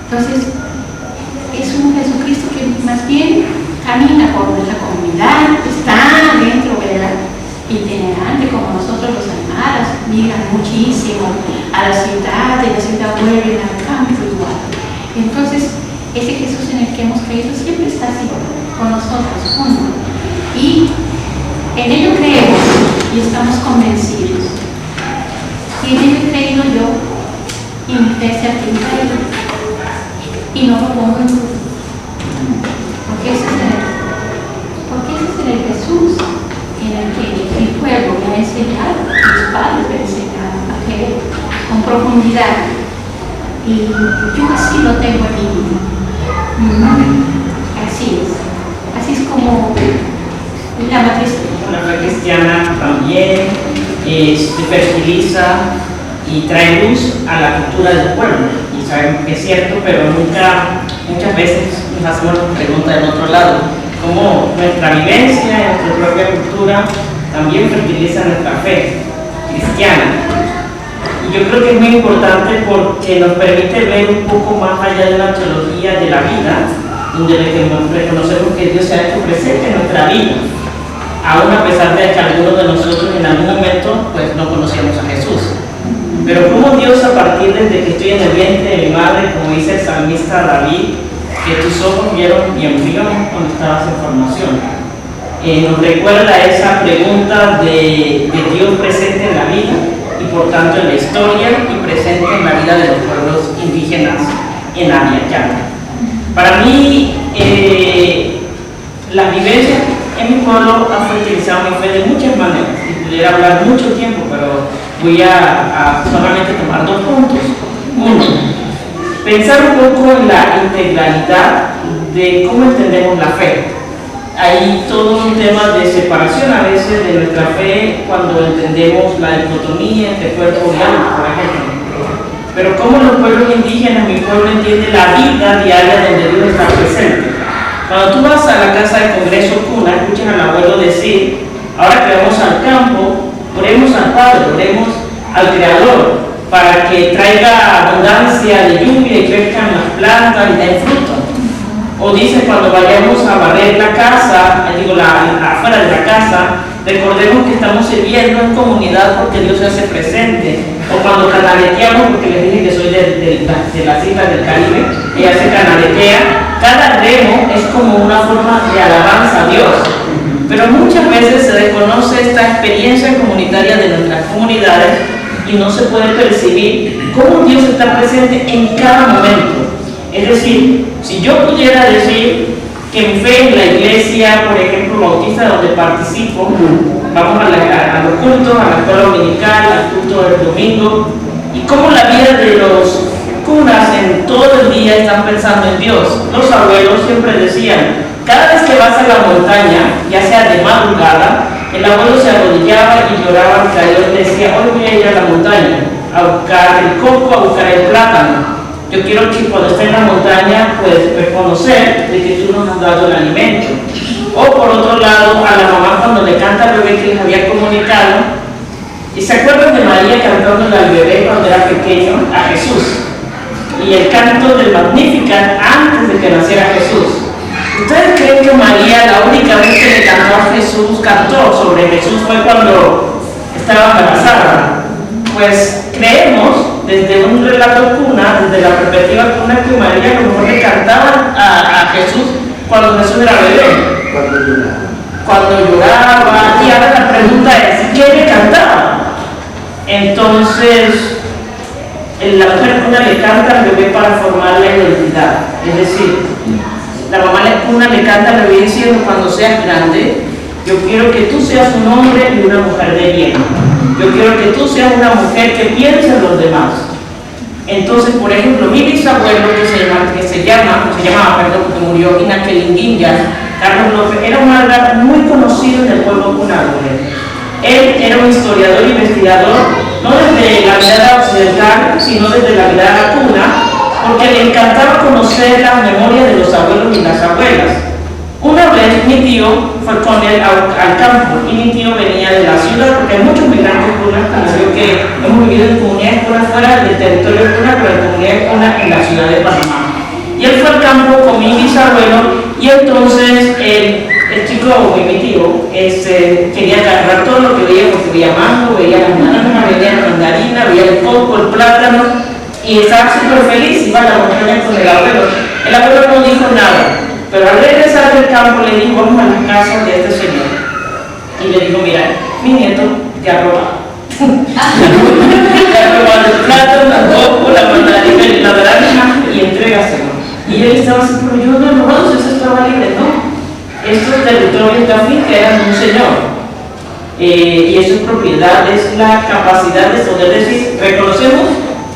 Entonces, es un Jesucristo que más bien camina por nuestra comunidad, está dentro, ¿verdad? Itinerante como nosotros los animados, miran muchísimo a la ciudad, de la ciudad vuelven al campo igual. Entonces, ese Jesús en el que hemos creído siempre está así, con nosotros, juntos. Y en ello creemos y estamos convencidos. Y en ello he creído yo, y mi fe se ha creído. Y no lo pongo en duda. Porque ese es el Jesús en el que mi pueblo me ha enseñado, mis padres me han enseñado a creer con profundidad. Y yo así lo tengo en mi vida. Así es como la matriz. La fe cristiana también fertiliza y trae luz a la cultura del pueblo. Y sabemos que es cierto, pero muchas veces nos hacemos la pregunta del otro lado. Cómo nuestra vivencia, nuestra propia cultura también fertiliza nuestra fe cristiana. Y yo creo que es muy importante porque nos permite ver un poco más allá de la teología de la vida, donde reconocemos que Dios se ha hecho presente en nuestra vida, aún a pesar de que algunos de nosotros en algún momento pues no conocíamos a Jesús. Pero como Dios, a partir desde que estoy en el vientre de mi madre, como dice el salmista David, que tus ojos vieron mi embrión cuando estabas en formación, nos recuerda esa pregunta de Dios presente en la vida y por tanto en la historia y presente en la vida de los pueblos indígenas en Área Llana. Para mí, la vivencia en mi pueblo ha fertilizado mi fe de muchas maneras. Y pudiera hablar mucho tiempo, pero voy a solamente tomar 2 puntos. Uno, pensar un poco en la integralidad de cómo entendemos la fe. Hay todo un tema de separación a veces de nuestra fe cuando entendemos la dicotomía entre cuerpo y alma, por ejemplo. Pero cómo los pueblos indígenas, mi pueblo entiende la vida diaria donde Dios está presente. Cuando tú vas a la casa de congreso cuna, escuchas al abuelo decir, ahora que vamos al campo, oremos al Padre, oremos al Creador, para que traiga abundancia de lluvia y crezcan las plantas y den fruto. O dice, cuando vayamos a barrer la casa, afuera de la casa, recordemos que estamos sirviendo en comunidad porque Dios se hace presente. O cuando canaleteamos, porque les dije que soy de las islas del Caribe, ella se canaletea, cada remo es como una forma de alabanza a Dios. Pero muchas veces se desconoce esta experiencia comunitaria de nuestras comunidades y no se puede percibir cómo Dios está presente en cada momento. Es decir, si yo pudiera decir que mi fe en la iglesia, por ejemplo, bautista donde participo, vamos a los cultos, a la escuela dominical, al culto del domingo, y cómo la vida de los curas en todo el día están pensando en Dios. Los abuelos siempre decían, cada vez que vas a la montaña, ya sea de madrugada, el abuelo se arrodillaba y lloraba al Creador y decía, hoy voy a ir a la montaña a buscar el coco, a buscar el plátano. Yo quiero que cuando esté en la montaña, pues reconocer de que tú nos has dado el alimento. O por otro lado, a la mamá cuando le canta al bebé que les había comunicado, y se acuerdan de María cantándole al bebé cuando era pequeño, a Jesús. Y el canto del Magnificat antes de que naciera Jesús. ¿Ustedes creen que María, la única vez que le cantó a Jesús, cantó sobre Jesús fue cuando estaba embarazada? Pues creemos, desde un relato cuna, desde la perspectiva cuna, que María a lo mejor le cantaba a Jesús cuando Jesús era bebé. Cuando lloraba. Y ahora la pregunta es, ¿qué le cantaba? Entonces, la mujer cuna le canta al bebé para formar la identidad. Es decir, la mamá cuna le canta al bebé diciendo, cuando seas grande, yo quiero que tú seas un hombre y una mujer de bien. Yo quiero que tú seas una mujer que piense en los demás. Entonces, por ejemplo, mi bisabuelo, que se llamaba, porque murió, Inaquelinguinga, Carlos López, era un árabe muy conocido en el pueblo cunagüe. Él era un historiador e investigador, no desde la mirada occidental, sino desde la mirada cuna, porque le encantaba conocer las memorias de los abuelos y las abuelas. Una vez mi tío fue con él al campo y mi tío venía de la ciudad porque hay muchos migrantes cunas, como que hemos vivido en comunidades cunas fuera del territorio cuna, pero en comunidades cunas en la ciudad de Panamá. Y él fue al campo con mi bisabuelo y entonces el chico, mi tío, quería agarrar todo lo que veía porque veía mango, veía las naranjas, veía la mandarina, veía el coco, el plátano y estaba súper feliz, iba a la montaña con el abuelo. El abuelo no dijo nada. Pero al regresar del campo le dijo, vamos a la casa de este señor. Y le dijo, mira, mi nieto ya ha robado. Ya ha robado el plátano, el coco, la mandarina y la naranja y entrégaselo. Y él estaba así, pero yo no he robado, eso estaba libre, ¿no? Estos territorios de finca eran de un señor. Y eso es propiedad, es la capacidad de poder decir, reconocemos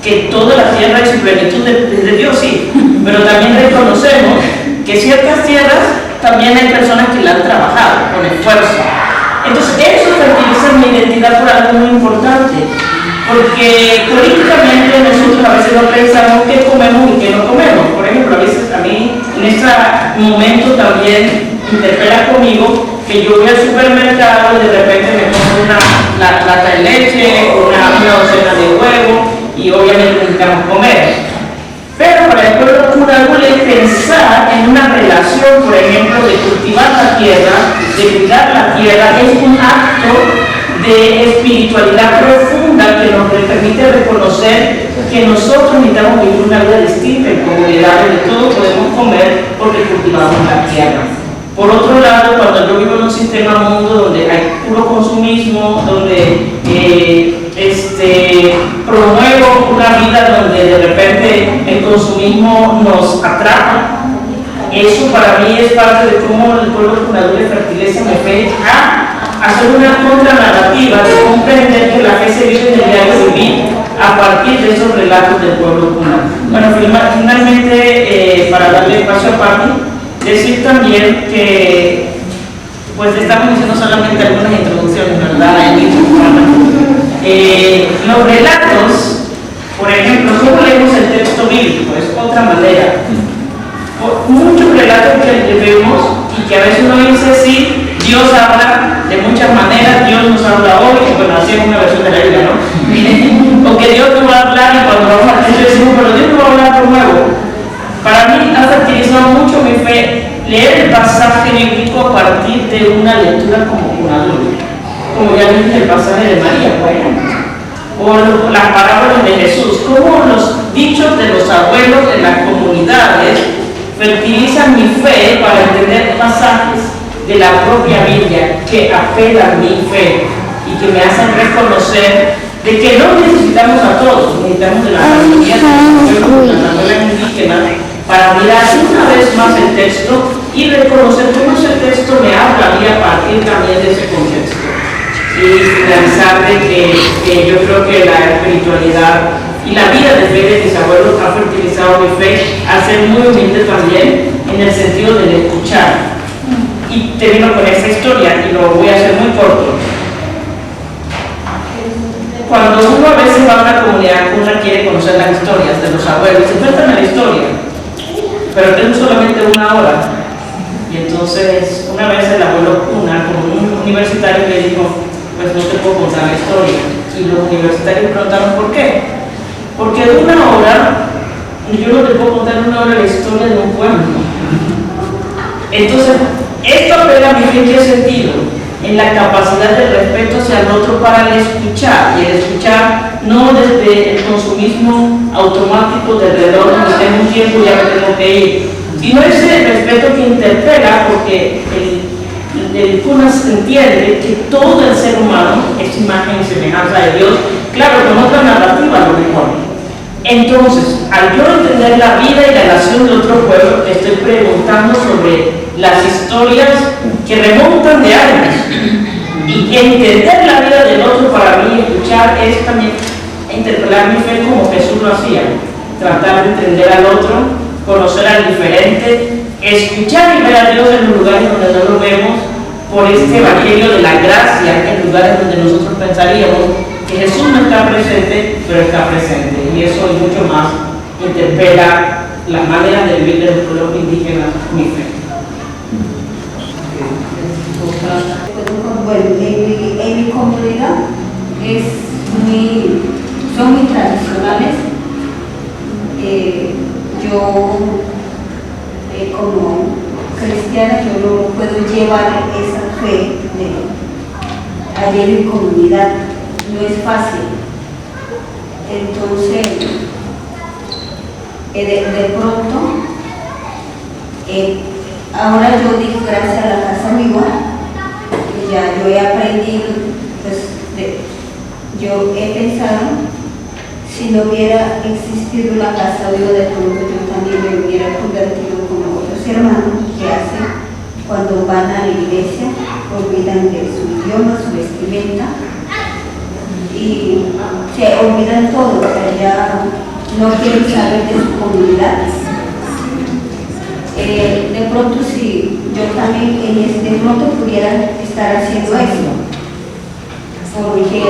que toda la tierra y su plenitud de Dios, sí, pero también reconocemos que ciertas tierras también hay personas que la han trabajado con esfuerzo. Entonces eso caracteriza mi identidad por algo muy importante, porque políticamente nosotros a veces no pensamos qué comemos y qué no comemos. Por ejemplo, a veces a mí en este momento también interpela conmigo que yo voy al supermercado y de repente me compro una lata de leche, una docena de huevos y obviamente necesitamos comer. Pero para el pueblo cuna duele pensar en una relación, por ejemplo, de cultivar la tierra, de cuidar la tierra, es un acto de espiritualidad profunda que nos permite reconocer que nosotros necesitamos vivir una vida distinta en comunidades, de todo podemos comer porque cultivamos la tierra. Por otro lado, cuando yo vivo en un sistema mundo donde hay puro consumismo, donde promuevo una vida donde de repente el consumismo nos atrapa, eso para mí es parte de cómo el pueblo cunadure fertiliza mi fe a hacer una contranarrativa de comprender que la fe se vive en el diario vivir a partir de esos relatos del pueblo cuna. Bueno, finalmente, para darle espacio a Pati, decir también que pues estamos diciendo solamente algunas introducciones, ¿verdad? Los relatos, por ejemplo, ¿cómo leemos el texto bíblico? Es otra manera. Muchos relatos que vemos y que a veces uno dice, sí, Dios habla de muchas maneras, Dios nos habla hoy, y bueno, así es una versión de la Biblia, ¿no? O que Dios nos va a hablar y cuando vamos a texto decimos, pero Dios nos va a hablar de nuevo. Para mí ha fertilizado mucho mi fe leer el pasaje bíblico a partir de una lectura como un adulto, como ya dije el pasaje de María, por ejemplo, o las parábolas de Jesús, como los dichos de los abuelos de las comunidades fertilizan mi fe para entender pasajes de la propia Biblia que apelan mi fe y que me hacen reconocer de que no necesitamos a todos, necesitamos de la familia, de las abuelas indígenas, para mirar una vez más el texto y reconocer cómo ese texto me habla a mí a partir también de ese contexto. Y finalizar de que yo creo que la espiritualidad y la vida de fe de mis abuelos ha fertilizado mi fe al ser muy humilde también en el sentido del escuchar. Y termino con esta historia y lo voy a hacer muy corto. Cuando uno a veces va a una comunidad, uno quiere conocer las historias de los abuelos, se cuentan la historia, pero tengo solamente una hora. Y entonces, una vez el abuelo Cuna, como un universitario, le dijo, pues no te puedo contar la historia. Y los universitarios preguntaron, ¿por qué? Porque de una hora, yo no te puedo contar una hora la historia de un pueblo. Entonces, esto apela a mi fe, ¿en qué sentido? En la capacidad de respeto hacia el otro para el escuchar, y el escuchar no desde el consumismo automático de alrededor, donde tengo un tiempo y ya me tengo que ir, sino ese respeto que interpela, porque el Cunas entiende que todo el ser humano es imagen y semejanza de Dios, claro, con otra narrativa a lo mejor. Entonces, al yo entender la vida y la nación de otro pueblo, te estoy preguntando sobre las historias que remontan de años. Y entender la vida del otro para mí, escuchar, es también interpelar mi fe como Jesús lo hacía. Tratar de entender al otro, conocer al diferente, escuchar y ver a Dios en los lugares donde no lo vemos, por este evangelio de la gracia, en lugares donde nosotros pensaríamos que Jesús no está presente, pero está presente. Y eso y mucho más interpela la manera de vivir de los pueblos indígenas, mi fe. Bueno, en mi comunidad son muy tradicionales. Yo, como cristiana, yo no puedo llevar esa fe allí en mi comunidad, no es fácil. Entonces, de pronto, ahora yo digo gracias a la Casa Viva, ya yo he aprendido, pues, yo he pensado, si no hubiera existido la Casa Viva, de pronto yo también me hubiera convertido como otros hermanos que hacen cuando van a la iglesia, olvidan de su idioma, su vestimenta, y se olvidan todo, o sea, ya no quieren saber de su comunidad. De pronto, si yo también de pronto pudiera estar haciendo eso, porque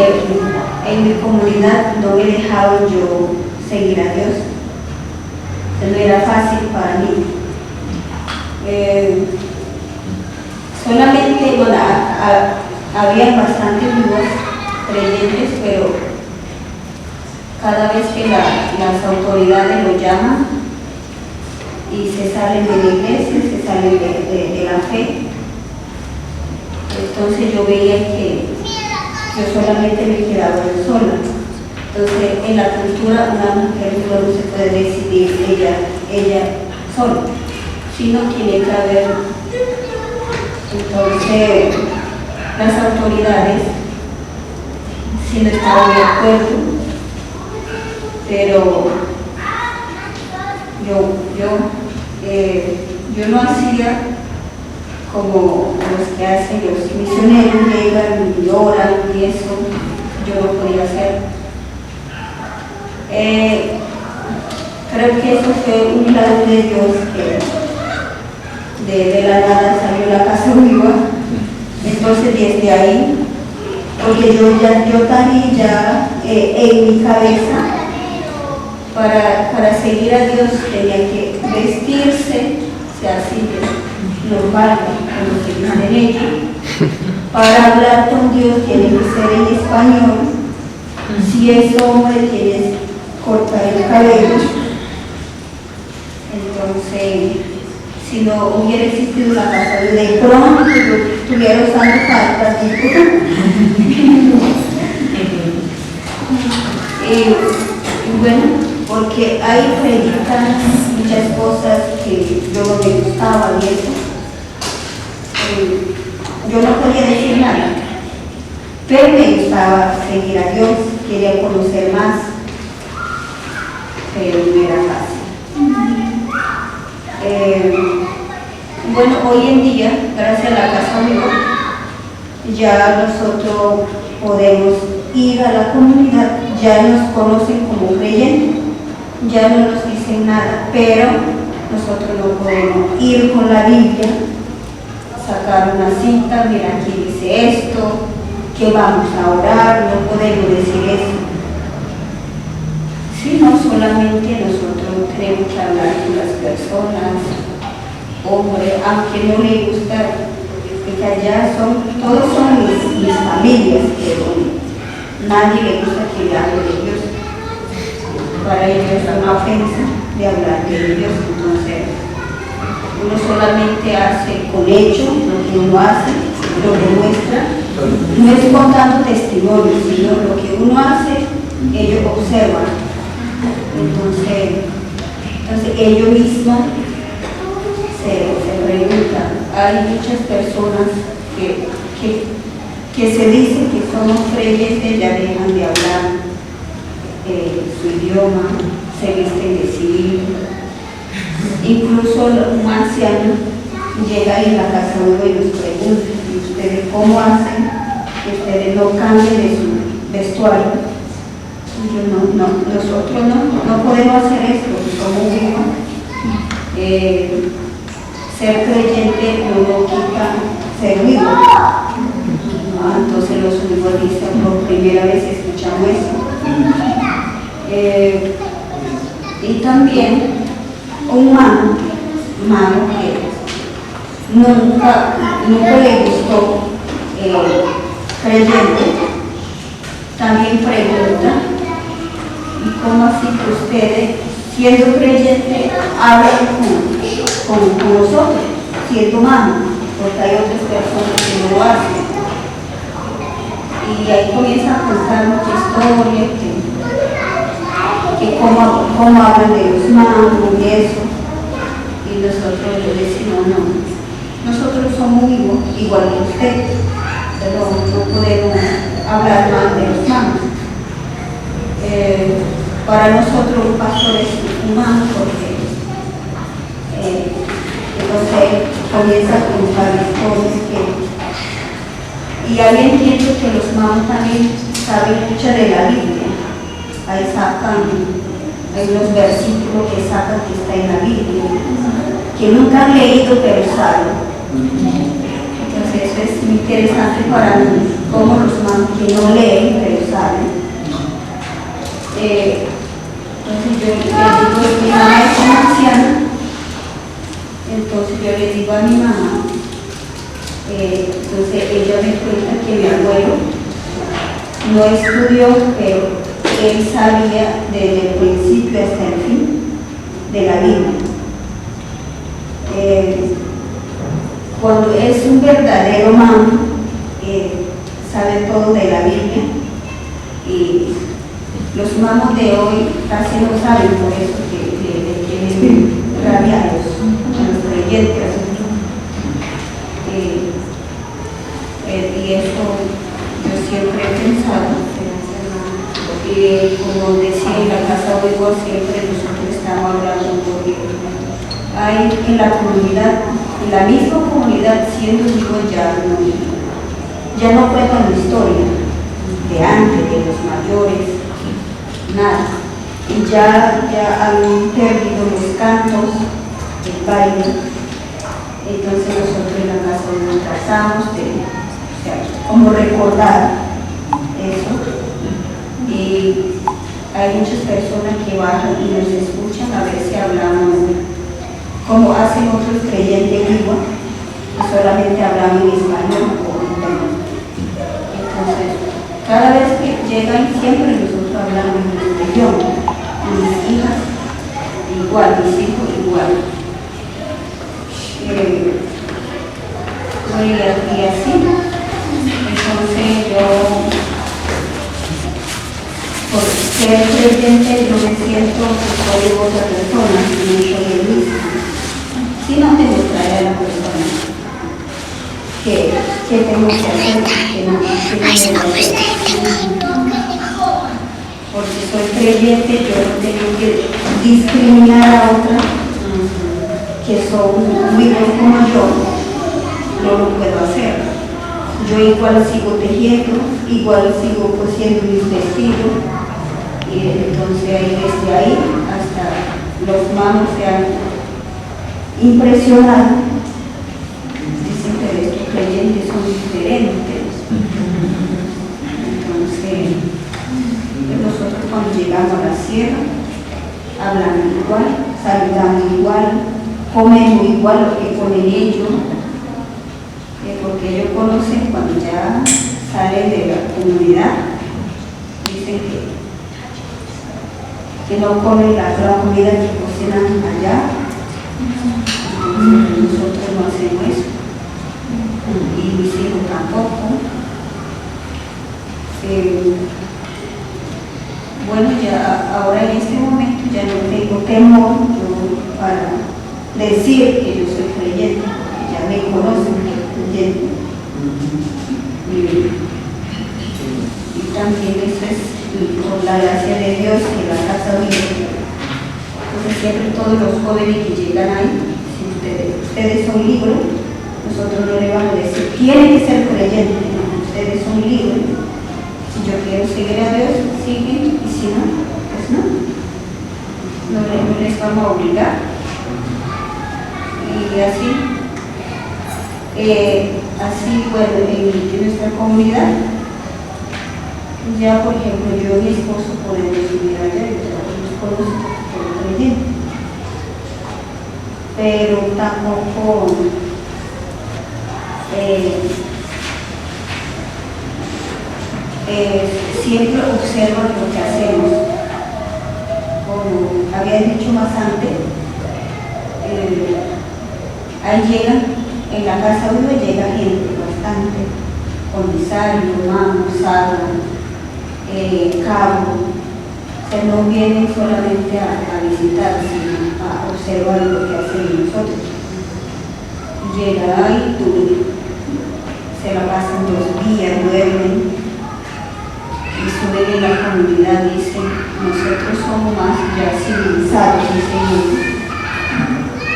en mi comunidad no me dejaban yo seguir a Dios, no era fácil para mí. Solamente, bueno, había bastantes nuevos creyentes, pero cada vez que las autoridades lo llaman y se salen de la iglesia, se salen de la fe, entonces yo veía que yo solamente me quedaba yo sola. Entonces, en la cultura, una mujer no se puede decidir ella sola, sino tiene que haber. Entonces, las autoridades sí no estaban de acuerdo, pero yo no hacía como los que hacen los misioneros, llegan y oran y eso, yo no podía hacer. Creo que eso fue un milagro de Dios, que de la nada salió la Casa Viva. Entonces desde ahí, porque yo también ya en mi cabeza, para seguir a Dios tenía que vestirse, sea así normal, como se dice en ella. Para hablar con Dios tiene que ser en español. Si es hombre, tienes que cortar el cabello. Entonces, si no hubiera existido la Casa Viva, de pronto yo estuviera usando faltas. Y bueno, porque ahí predican muchas cosas que yo no me gustaban y eso. Yo no podía decir nada, pero me gustaba seguir a Dios, quería conocer más, pero no era fácil. Bueno, hoy en día, gracias a la Casa Viva, ya nosotros podemos ir a la comunidad, ya nos conocen como creyentes, ya no nos dicen nada, pero nosotros no podemos ir con la Biblia, sacar una cita, mira aquí dice esto, que vamos a orar, no podemos decir eso. Sino solamente nosotros tenemos que hablar con las personas, hombre, aunque no le gusta, porque allá todos son mis familias, pero nadie le gusta que le hable de Dios. Para ellos es una ofensa de hablar de Dios, entonces uno solamente hace con hecho lo que uno hace, lo demuestra, no es contando testimonios, sino lo que uno hace, ellos observan. Entonces ellos mismos se preguntan. Hay muchas personas que se dicen que somos creyentes, ya dejan de hablar su idioma, se visten de civil. Incluso un anciano llega en la Casa Viva y nos pregunta: ¿y ustedes cómo hacen que ustedes no cambien de su vestuario? Nosotros no podemos hacer esto, somos vivos. Ser creyente no quita ser vivo. Entonces los uniformistas por primera vez escuchamos eso. Y también un mano nunca le gustó creyente, también pregunta, ¿y cómo así que ustedes, siendo creyente, hablan con nosotros, siendo humanos? Porque hay otras personas que no lo hacen. Y ahí comienza a contar mucha historia, que cómo hablan de los magos y eso. Y nosotros le decimos, no, nosotros somos igual que usted, pero no podemos hablar mal de los magos. Para nosotros un pastor es humano porque entonces comienza a contar historias y ahí entiendo que los magos también saben mucho de la Biblia. Ahí sacan, hay unos versículos que sacan que está en la Biblia, que nunca han leído pero saben. Entonces eso es muy interesante para mí, como los magos que no leen pero saben. Entonces yo le digo, mi mamá es una anciana, entonces yo le digo a mi mamá, entonces ella me cuenta que mi abuelo no estudió, pero él sabía desde el principio hasta el fin de la Biblia. Cuando es un verdadero mago, sabe todo de la Biblia, y los magos de hoy casi no saben, por eso que tienen rabiados a los creyentes. Y eso yo siempre he pensado, porque como decía en la casa de igual siempre nosotros estamos hablando porque hay en la comunidad, en la misma comunidad, siendo hijos ya no cuentan la historia de antes, de los mayores, nada. Y ya han perdido los cantos, el baile. Entonces nosotros en la casa nos trazamos como recordar eso. Y hay muchas personas que bajan y nos escuchan a ver si hablamos como hacen otros creyentes igual, que solamente hablamos en español o en español. Entonces, cada vez que llegan, siempre nosotros hablamos en nuestro idioma, mis hijas igual, mis hijos igual. Y así, entonces yo, por ser creyente, yo me siento que soy otra persona, no soy el mismo. Si no te mostraré a la persona que tengo que hacer, que no debo hacer. Porque soy creyente, yo no tengo que discriminar a otra que son muy buenos como yo, no lo puedo hacer. Yo igual sigo tejiendo, igual sigo cosiendo mis vestidos, y entonces desde ahí hasta los magos se han impresionado. Dicen que estos creyentes son diferentes. Entonces, nosotros cuando llegamos a la sierra, hablamos igual, saludamos igual, comemos igual lo que comen ellos, porque ellos conocen cuando ya salen de la comunidad, dicen que no comen la comida que cocinan allá. Nosotros no hacemos eso, y mis hijos tampoco. Bueno, ya ahora en este momento ya no tengo temor para decir que yo soy creyente, porque ya me conocen que soy creyente. Y también eso es por la gracia de Dios que la casa vive. Entonces siempre todos los jóvenes que llegan ahí, si ustedes son libres, nosotros no le vamos a decir, tienen que ser creyentes, no, ustedes son libres. Si yo quiero seguir a Dios, siguen, y si no, pues no. No les vamos a obligar. Y así, bueno, en nuestra comunidad, ya por ejemplo, yo y mi esposo podemos vivir allá, ya nos conocemos por creyente. Pero tampoco siempre observan lo que hacemos. Como había dicho más antes, ahí llegan, en la casa uno llega gente bastante, comisario, mamo, sala, cabo. O sea, no vienen solamente a visitar, sino a observar lo que hacemos nosotros. Llegan ahí, se la pasan 2 días, duermen, y suben en la comunidad, dicen, nosotros somos más ya civilizados, dicen ellos,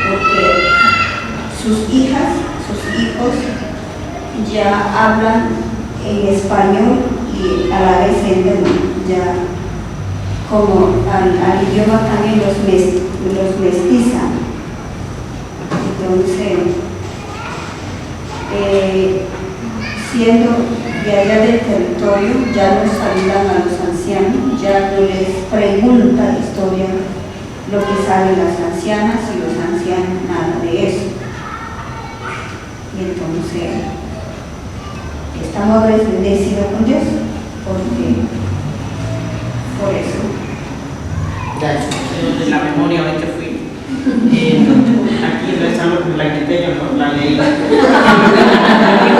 porque sus hijas, sus hijos ya hablan en español y a la vez entenden ya como al idioma también los mestizan. Entonces, siendo de allá del territorio, ya nos saludan a los ancianos, ya no les pregunta la historia lo que saben las ancianas y los ancianos, nada de eso. Y entonces, estamos agradecidos con Dios, porque por eso. Gracias. De la memoria hoy que fui. Aquí rezamos por la quiteña, ¿no? La ley. Y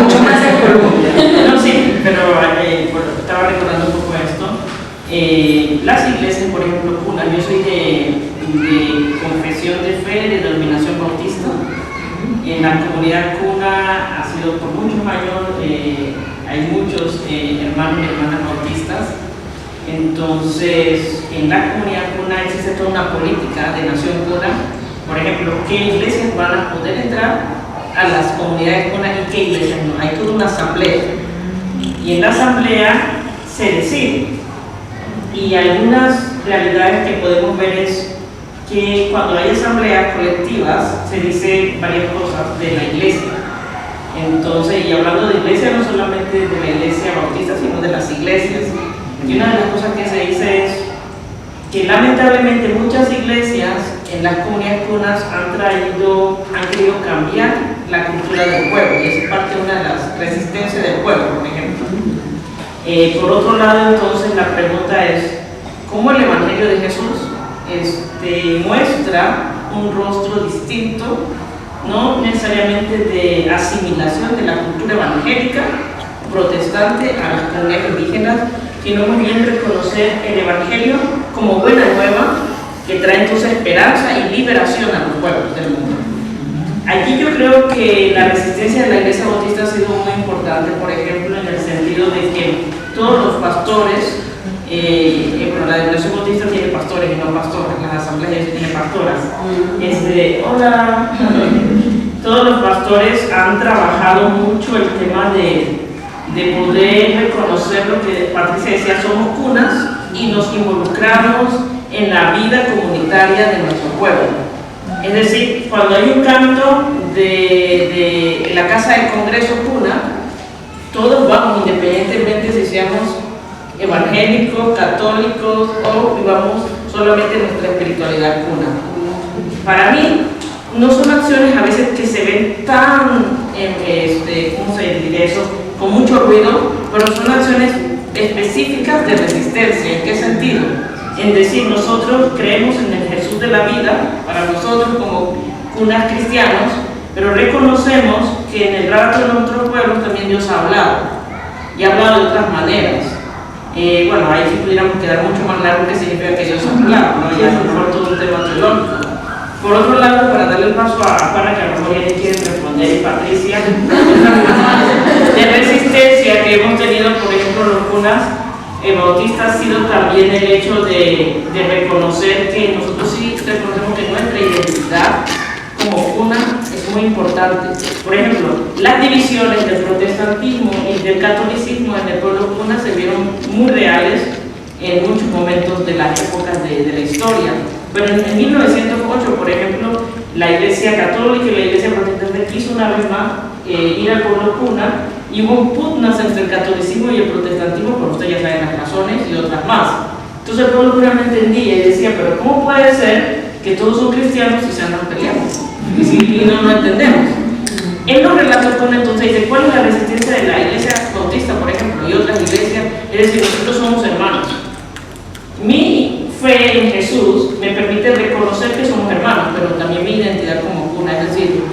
mucho más en Colombia. No, sí, pero estaba recordando un poco esto. Las iglesias, por ejemplo, cuna, yo soy de confesión de fe, de denominación bautista. En la comunidad cuna ha sido por muchos años, hay muchos hermanos y hermanas bautistas. Entonces, en la comunidad cuna existe toda una política de nación cuna. Por ejemplo, qué iglesias van a poder entrar a las comunidades cuna y qué iglesias no. Hay toda una asamblea. Y en la asamblea se decide. Y algunas realidades que podemos ver es que cuando hay asambleas colectivas se dice varias cosas de la iglesia. Entonces, y hablando de iglesia, no solamente de la iglesia bautista, sino de las iglesias. Y una de las cosas que se dice es que lamentablemente muchas iglesias en las comunidades cunas han querido cambiar la cultura del pueblo, y es parte de una de las resistencias del pueblo, por ejemplo. Por otro lado, entonces, la pregunta es, ¿cómo el Evangelio de Jesús muestra un rostro distinto, no necesariamente de asimilación de la cultura evangélica protestante a las comunidades indígenas, sino muy bien reconocer el Evangelio como buena nueva que trae entonces esperanza y liberación a los pueblos del mundo? Aquí yo creo que la resistencia de la Iglesia Bautista ha sido muy importante, por ejemplo, en el sentido de que todos los pastores, la Iglesia Bautista tiene pastores y no pastoras, las asambleas tienen pastoras. Hola. Todos los pastores han trabajado mucho el tema de poder reconocer lo que Patricia decía, somos cunas y nos involucramos en la vida comunitaria de nuestro pueblo. Es decir, cuando hay un canto de la Casa del Congreso cuna, todos vamos, independientemente si seamos evangélicos, católicos o vivamos solamente nuestra espiritualidad cuna. Para mí, no son acciones a veces que se ven tan, ¿cómo se diría eso?, con mucho ruido, pero son acciones específicas de resistencia. ¿En qué sentido? En decir, nosotros creemos en el Jesús de la vida, para nosotros como cunas cristianos, pero reconocemos que en el relato de nuestros pueblos también Dios ha hablado, y ha hablado de otras maneras. Bueno, ahí sí pudiéramos quedar mucho más largo que significa que Dios ha hablado, ¿no? Ya es mejor todo un tema teológico. Por otro lado, para darle el paso a Juana, que a lo mejor ya le quieren responder, y Patricia, de resistencia que hemos tenido, por ejemplo, los cunas bautistas, ha sido también el hecho de reconocer que nosotros sí reconocemos que nuestra identidad como cuna es muy importante. Por ejemplo, las divisiones del protestantismo y del catolicismo en el pueblo cuna se vieron muy reales en muchos momentos de las épocas de la historia. Pero en 1908, por ejemplo, la Iglesia Católica y la Iglesia Protestante quiso una vez más ir al pueblo cuna, y hubo pugnas entre el catolicismo y el protestantismo, por ustedes ya saben las razones y otras más. Entonces el pueblo cuna no entendía y decía, pero ¿cómo puede ser que todos son cristianos y se andan peleando? Y no entendemos. En los relatos cuna, entonces dice, ¿cuál es la resistencia de la iglesia bautista, por ejemplo, y otras iglesias? Es decir, nosotros somos hermanos. Mi fe en Jesús me permite reconocer que somos hermanos, pero también mi identidad como cuna, es decir,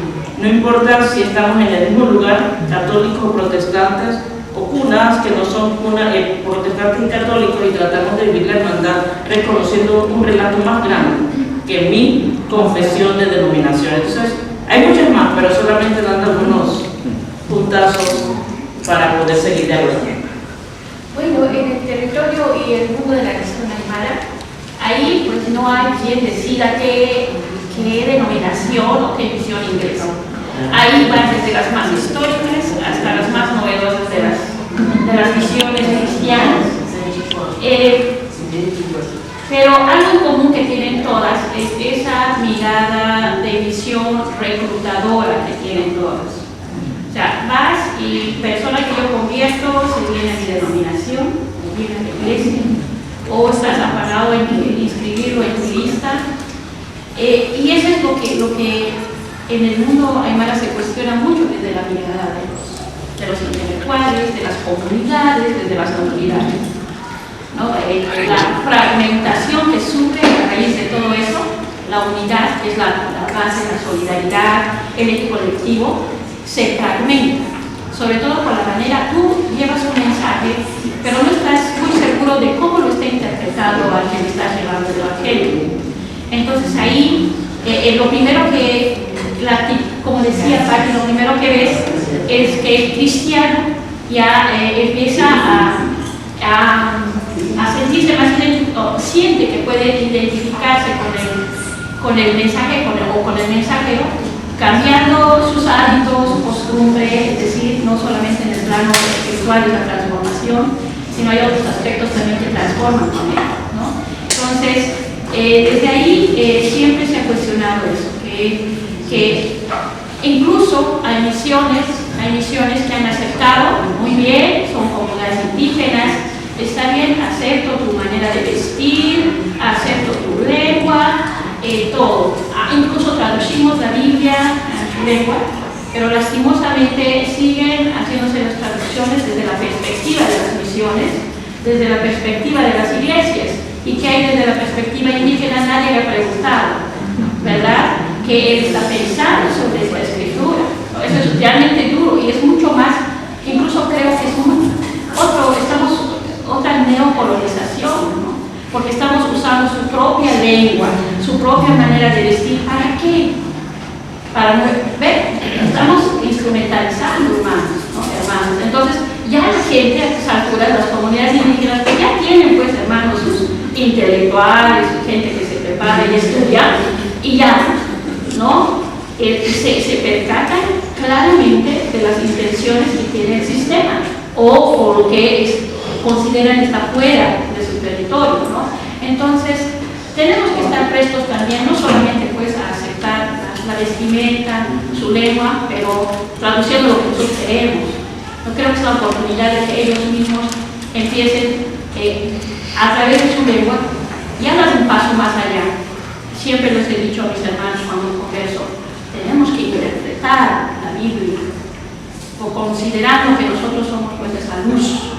no importa si estamos en el mismo lugar, católicos o protestantes, o cunas que no son protestantes y católicos, y tratamos de vivir la hermandad reconociendo un relato más grande que mi confesión de denominación. Entonces, hay muchas más, pero solamente dando algunos puntazos para poder seguir de acuerdo. Bueno, en el territorio y el mundo de la nación aymara, ahí pues no hay quien decida qué denominación o qué misión ingresa. Ahí van desde las más históricas hasta las más novedosas de las misiones cristianas. Pero algo en común que tienen todas es esa mirada de visión reclutadora que tienen todas. O sea, vas y persona que yo convierto se viene a mi denominación, se viene a la iglesia, o estás afanado en inscribirlo en tu lista. Y eso es lo que en el mundo aymara se cuestiona mucho desde la mirada de los intelectuales, de las comunidades, desde las autoridades, ¿no? La fragmentación que sufre a raíz de todo eso, la unidad, que es la base, la solidaridad, el eje colectivo, se fragmenta, sobre todo por la manera, tú llevas un mensaje, pero no estás muy seguro de cómo lo está interpretando al que le estás llevando el evangelio. Entonces ahí, lo primero que, como decía Paqui, lo primero que ves es que el cristiano ya empieza a sentirse más identificado, siente que puede identificarse con el mensaje o con el mensajero, cambiando sus hábitos, su costumbre, es decir, no solamente en el plano espiritual y la transformación, sino hay otros aspectos también que transforman con él, ¿no? Entonces, desde ahí siempre se ha cuestionado eso, que incluso hay misiones que han aceptado, muy bien, son comunidades indígenas, está bien, acepto tu manera de vestir, acepto tu lengua, todo. Incluso traducimos la Biblia a su lengua, pero lastimosamente siguen haciéndose las traducciones desde la perspectiva de las misiones, desde la perspectiva de las iglesias. ¿Y que hay desde la perspectiva indígena? Nadie le ha preguntado, ¿verdad? Que él está pensando sobre esta escritura. Eso es realmente duro y es mucho más, incluso creo que es otra neocolonización, ¿no? Porque estamos usando su propia lengua, su propia manera de vestir. ¿Para qué? Para ver, estamos instrumentalizando hermanos. Entonces, ya la gente a estas alturas, las comunidades indígenas, que ya tienen pues hermanos, sus intelectuales, su gente que se prepara y estudia, y ya, ¿no? Se percatan claramente de las intenciones que tiene el sistema o lo que consideran está fuera de su territorio, ¿no? Entonces, tenemos que estar prestos también, no solamente pues a aceptar la vestimenta, su lengua, pero traduciendo lo que nosotros queremos. No creo que sea la oportunidad de que ellos mismos empiecen a través de su lengua y hagan un paso más allá. Siempre les he dicho a mis hermanos cuando converso, tenemos que interpretar la Biblia, o considerando que nosotros somos pues esa luz.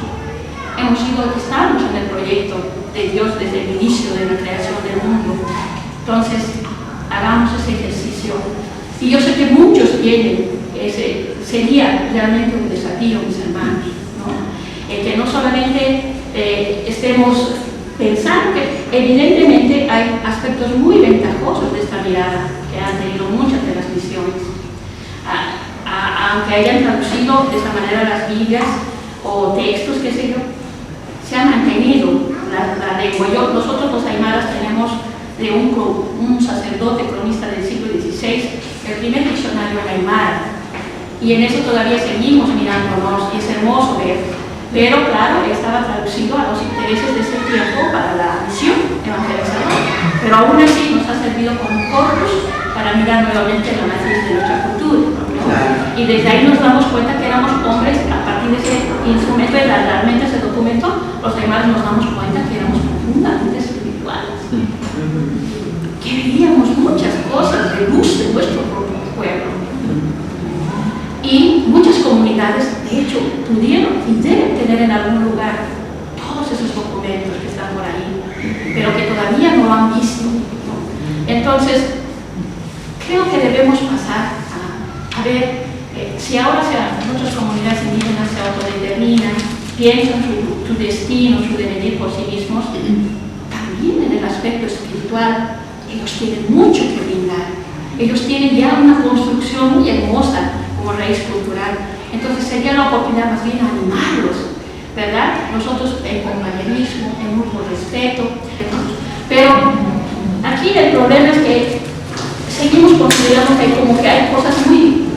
Estamos en el proyecto de Dios desde el inicio de la creación del mundo. Entonces, hagamos ese ejercicio. Y yo sé que muchos tienen sería realmente un desafío, mis hermanos, ¿no? Que no solamente estemos pensando que evidentemente hay aspectos muy ventajosos de esta mirada que han tenido muchas de las misiones. Aunque hayan traducido de esa manera las Biblias o textos, qué sé yo, se ha mantenido la lengua. Nosotros los aymaras tenemos de un sacerdote cronista del siglo XVI, el primer diccionario en aymara, y en eso todavía seguimos mirándonos, y es hermoso ver. Pero claro, estaba traducido a los intereses de ese tiempo para la misión evangelizadora, pero aún así nos ha servido como corpus para mirar nuevamente la matriz de nuestra cultura, ¿no? Y desde ahí nos damos cuenta que éramos hombres, a partir de ese instrumento, de realmente ese documento, los demás nos damos cuenta que éramos profundamente espirituales, que veíamos muchas cosas de luz de nuestro propio pueblo, y muchas comunidades, de hecho, pudieron y deben tener en algún lugar todos esos documentos que están por ahí, pero que todavía no han visto, ¿no? Entonces, creo que debemos pasar a ver si ahora muchas comunidades indígenas se autodeterminan, piensan su destino, su devenir por sí mismos, también en el aspecto espiritual, ellos tienen mucho que brindar. Ellos tienen ya una construcción muy hermosa como raíz cultural. Entonces sería la oportunidad más bien animarlos, ¿verdad? Nosotros en compañerismo, en mutuo respeto. Pero aquí el problema es que seguimos considerando que hay cosas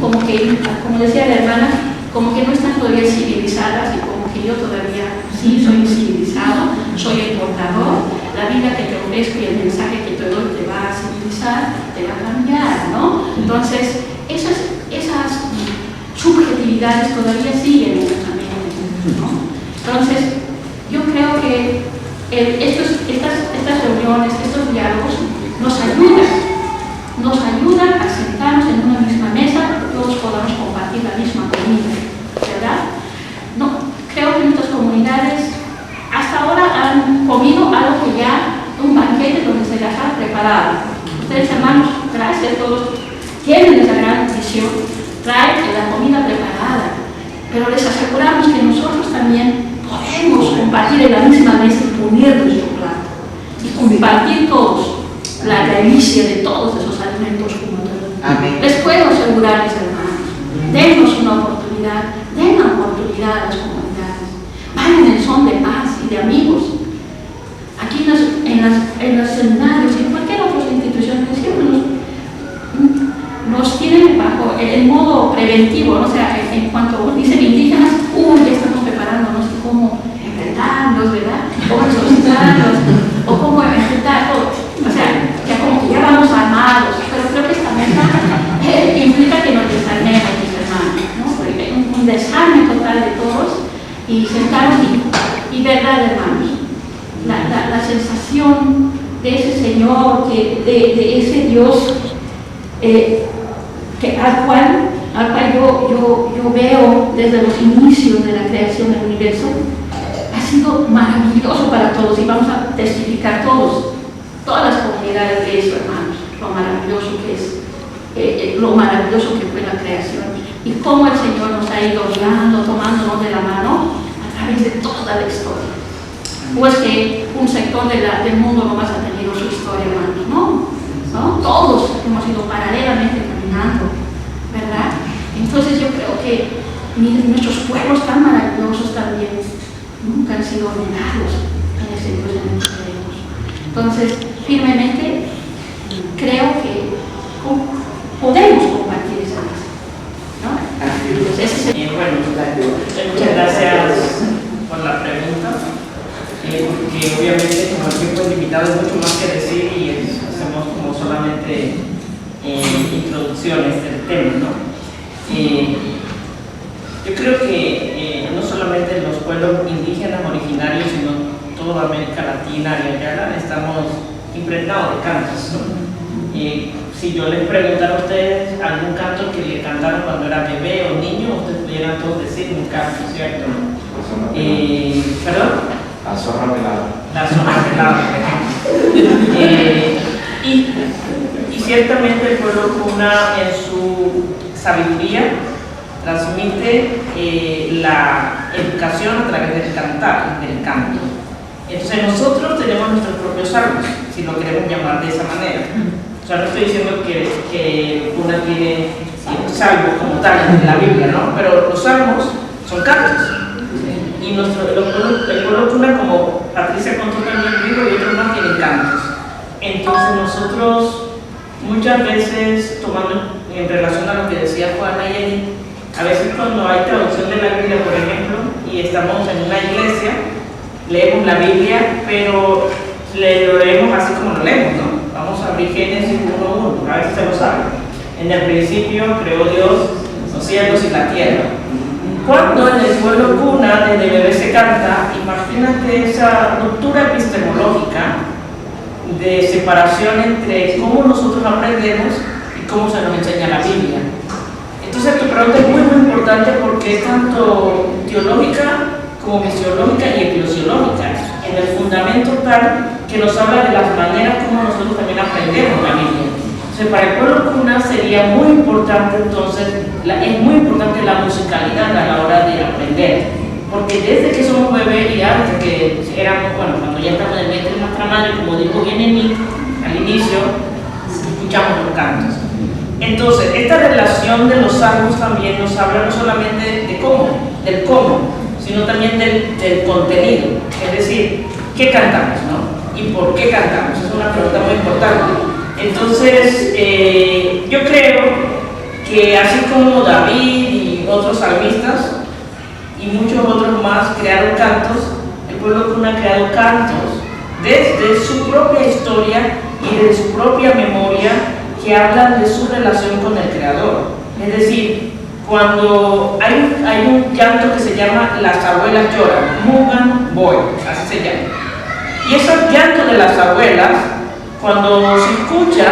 como decía la hermana, como que no están todavía civilizadas y como que yo todavía sí soy civilizado, soy el portador, la vida que te ofrezco y el mensaje que te doy te va a civilizar, te va a cambiar, ¿no? Entonces, esas subjetividades todavía siguen en nuestra mente, ¿no? Entonces, yo creo que estas reuniones, estos diálogos nos ayudan a sentarnos en una misma mesa, todos podamos compartir la misma comida, ¿verdad? No, creo que nuestras comunidades hasta ahora han comido algo que ya, un banquete donde se las ha preparado. Ustedes, hermanos, gracias a todos, tienen esa gran visión, traen la comida preparada, pero les aseguramos que nosotros también podemos compartir en la misma mesa y poner nuestro plato y compartir todos la delicia de todos esos alimentos juntos. Amén. Les puedo asegurar, mis hermanos, denos una oportunidad, den la oportunidad a las comunidades, vayan en son de paz y de amigos. Aquí en los seminarios y en cualquier otra institución siempre nos tienen bajo el modo preventivo, ¿no? O sea, en cuanto dicen indígenas, ya estamos preparando, no sé cómo enfrentarlos, ¿verdad? Cómo exorcizarlos, o cómo enfrentar todo. O sea, ya como que ya vamos armados, pero creo que esta meta implica que nos desarmemos, mis hermanos, ¿no? Un desarme total de todos y sentarnos y verdad, hermanos, la sensación de ese Señor, de ese Dios al cual yo veo desde los inicios de la creación del universo, ha sido maravilloso para todos y vamos a testificar todas las comunidades de eso, hermanos, lo maravilloso que es, lo maravilloso que fue la creación y cómo el Señor nos ha ido guiando, tomándonos de la mano a través de toda la historia. Pues que un sector del mundo nomás ha tenido su historia, hermanos, ¿no? Todos hemos ido paralelamente caminando, ¿verdad? Entonces yo creo que nuestros pueblos tan maravillosos también nunca han sido olvidados en ese Dios en el que creemos. Entonces, firmemente creo que podemos compartir esa mesa, ¿no? Entonces, bueno, muchas gracias por la pregunta, porque obviamente como el tiempo es limitado hay mucho más que decir y hacemos como solamente introducciones del tema, ¿no? Yo creo que no solamente los pueblos indígenas originarios, sino toda América Latina y allá estamos impregnados de cantos, ¿no? Si yo les preguntara a ustedes algún canto que le cantaron cuando era bebé o niño, ustedes pudieran todos decir un canto, ¿cierto? ¿Perdón? La zorra pelada. La zorra pelada. Y ciertamente el pueblo Kuna en su sabiduría transmite la educación a través del cantar, del canto. Entonces nosotros tenemos nuestros propios salmos, si lo queremos llamar de esa manera. O sea, no estoy diciendo que Kuna tiene salmos como tal en la Biblia, ¿no? Pero los salmos son cantos. Y el pueblo Kuna, como Patricia contó también, dijo, y otros más tienen cantos. Entonces nosotros muchas veces, tomando en relación a lo que decía Juana y Jenny, a veces cuando hay traducción de la Biblia, por ejemplo, y estamos en una iglesia, leemos la Biblia, pero lo leemos así como lo leemos, ¿no? Vamos a abrir Génesis 1:1, a veces se lo sabe. En el principio creó Dios los cielos y la tierra. Cuando en el pueblo Kuna, desde bebé se canta, imagínate esa ruptura epistemológica de separación entre cómo nosotros aprendemos y cómo se nos enseña la Biblia. Entonces tu pregunta es muy importante porque es tanto teológica como misiológica y eclesiológica, en el fundamento tal que nos habla de las maneras como nosotros también aprendemos la Biblia. Entonces, para el pueblo cuna sería muy importante, entonces, es muy importante la musicalidad a la hora de aprender, porque desde que somos bebés y antes que éramos, bueno, cuando ya estamos en el vientre de nuestra madre, como dijo bien Nick al inicio, escuchamos los cantos. Entonces, esta relación de los salmos también nos habla no solamente de cómo, del cómo, sino también del contenido, es decir, ¿qué cantamos, no? ¿Y por qué cantamos? Es una pregunta muy importante. Entonces, yo creo que así como David y otros salmistas y muchos otros más crearon cantos, el pueblo cuna ha creado cantos desde su propia historia y de su propia memoria que hablan de su relación con el Creador. Es decir, cuando hay un llanto que se llama Las abuelas lloran, Mugan Boy, así se llama. Y esos llantos de las abuelas, cuando se escucha,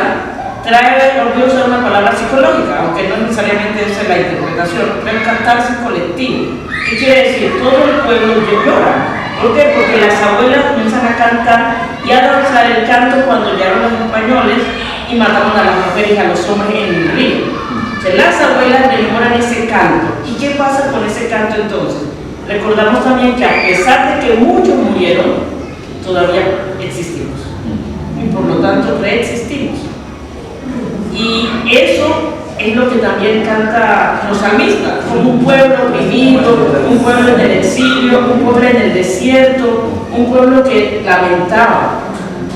trae, voy a usar una palabra psicológica, aunque no necesariamente esa es la interpretación, pero el cantarse colectivo. ¿Qué quiere decir? Todo el pueblo llora. ¿Por qué? Porque las abuelas comienzan a cantar y a danzar el canto cuando llegaron los españoles y mataron a las mujeres y a los hombres en el río. Entonces, las abuelas rememoran ese canto. ¿Y qué pasa con ese canto entonces? Recordamos también que a pesar de que muchos murieron, todavía existimos. Y por lo tanto reexistimos. Y eso es lo que también canta los salmistas, como un pueblo oprimido, un pueblo en el exilio, un pueblo en el desierto, un pueblo que lamentaba,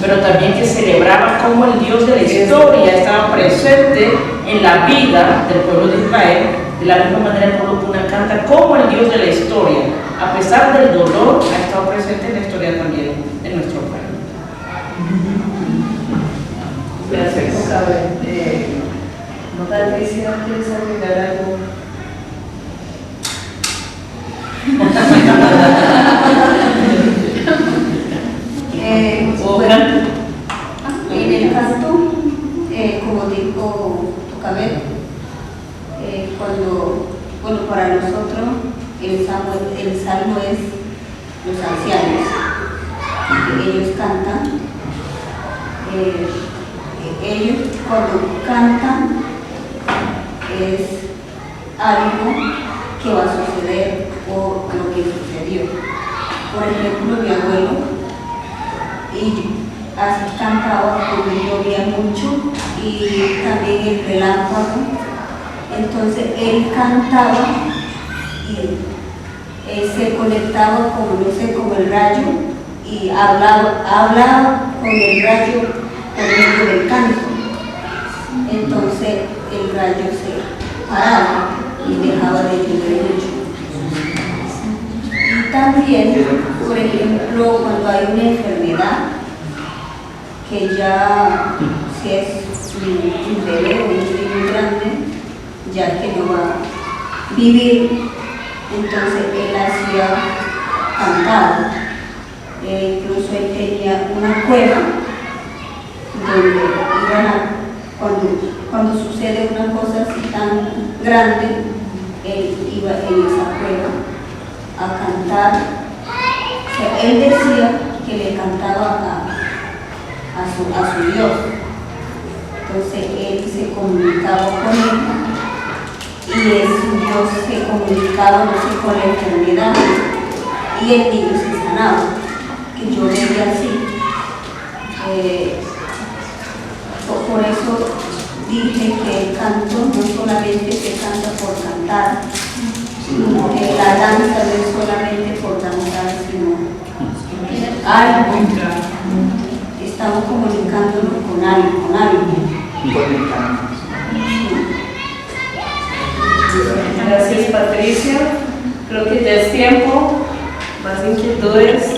pero también que celebraba cómo el Dios de la historia estaba presente en la vida del pueblo de Israel. De la misma manera el pueblo cuna canta cómo el Dios de la historia, a pesar del dolor, ha estado presente en la historia también de nuestro pueblo. Gracias, Isabel. Patricia, ¿quieres agregar algo? Bueno, en el canto, como dijo Tucabel, bueno, para nosotros el salmo es los ancianos, ellos cantan, ellos cuando cantan es algo que va a suceder o lo que sucedió. Por ejemplo, mi abuelo cantaba cuando llovía mucho y también el relámpago. Entonces él cantaba y se conectaba como el rayo y hablaba con el rayo por medio del canto. Entonces el rayo se paraba y dejaba de llover mucho. Y también, por ejemplo, cuando hay una enfermedad, que ya si es un bebé o un niño grande, ya que no va a vivir, entonces él hacía cantar. Incluso él tenía una cueva donde iban cuando sucede una cosa así tan grande, él iba en esa cueva a cantar. O sea, él decía que le cantaba a su Dios. Entonces él se comunicaba con él y su Dios se comunicaba, no sé, con la enfermedad y el niño se sanaba, que yo veía así. Por eso dije que el canto no solamente se canta por cantar, sino que la danza no es solamente por danzar, sino algo. Estamos comunicándonos con algo. Gracias, Patricia. Creo que ya es tiempo. Más inquietudes.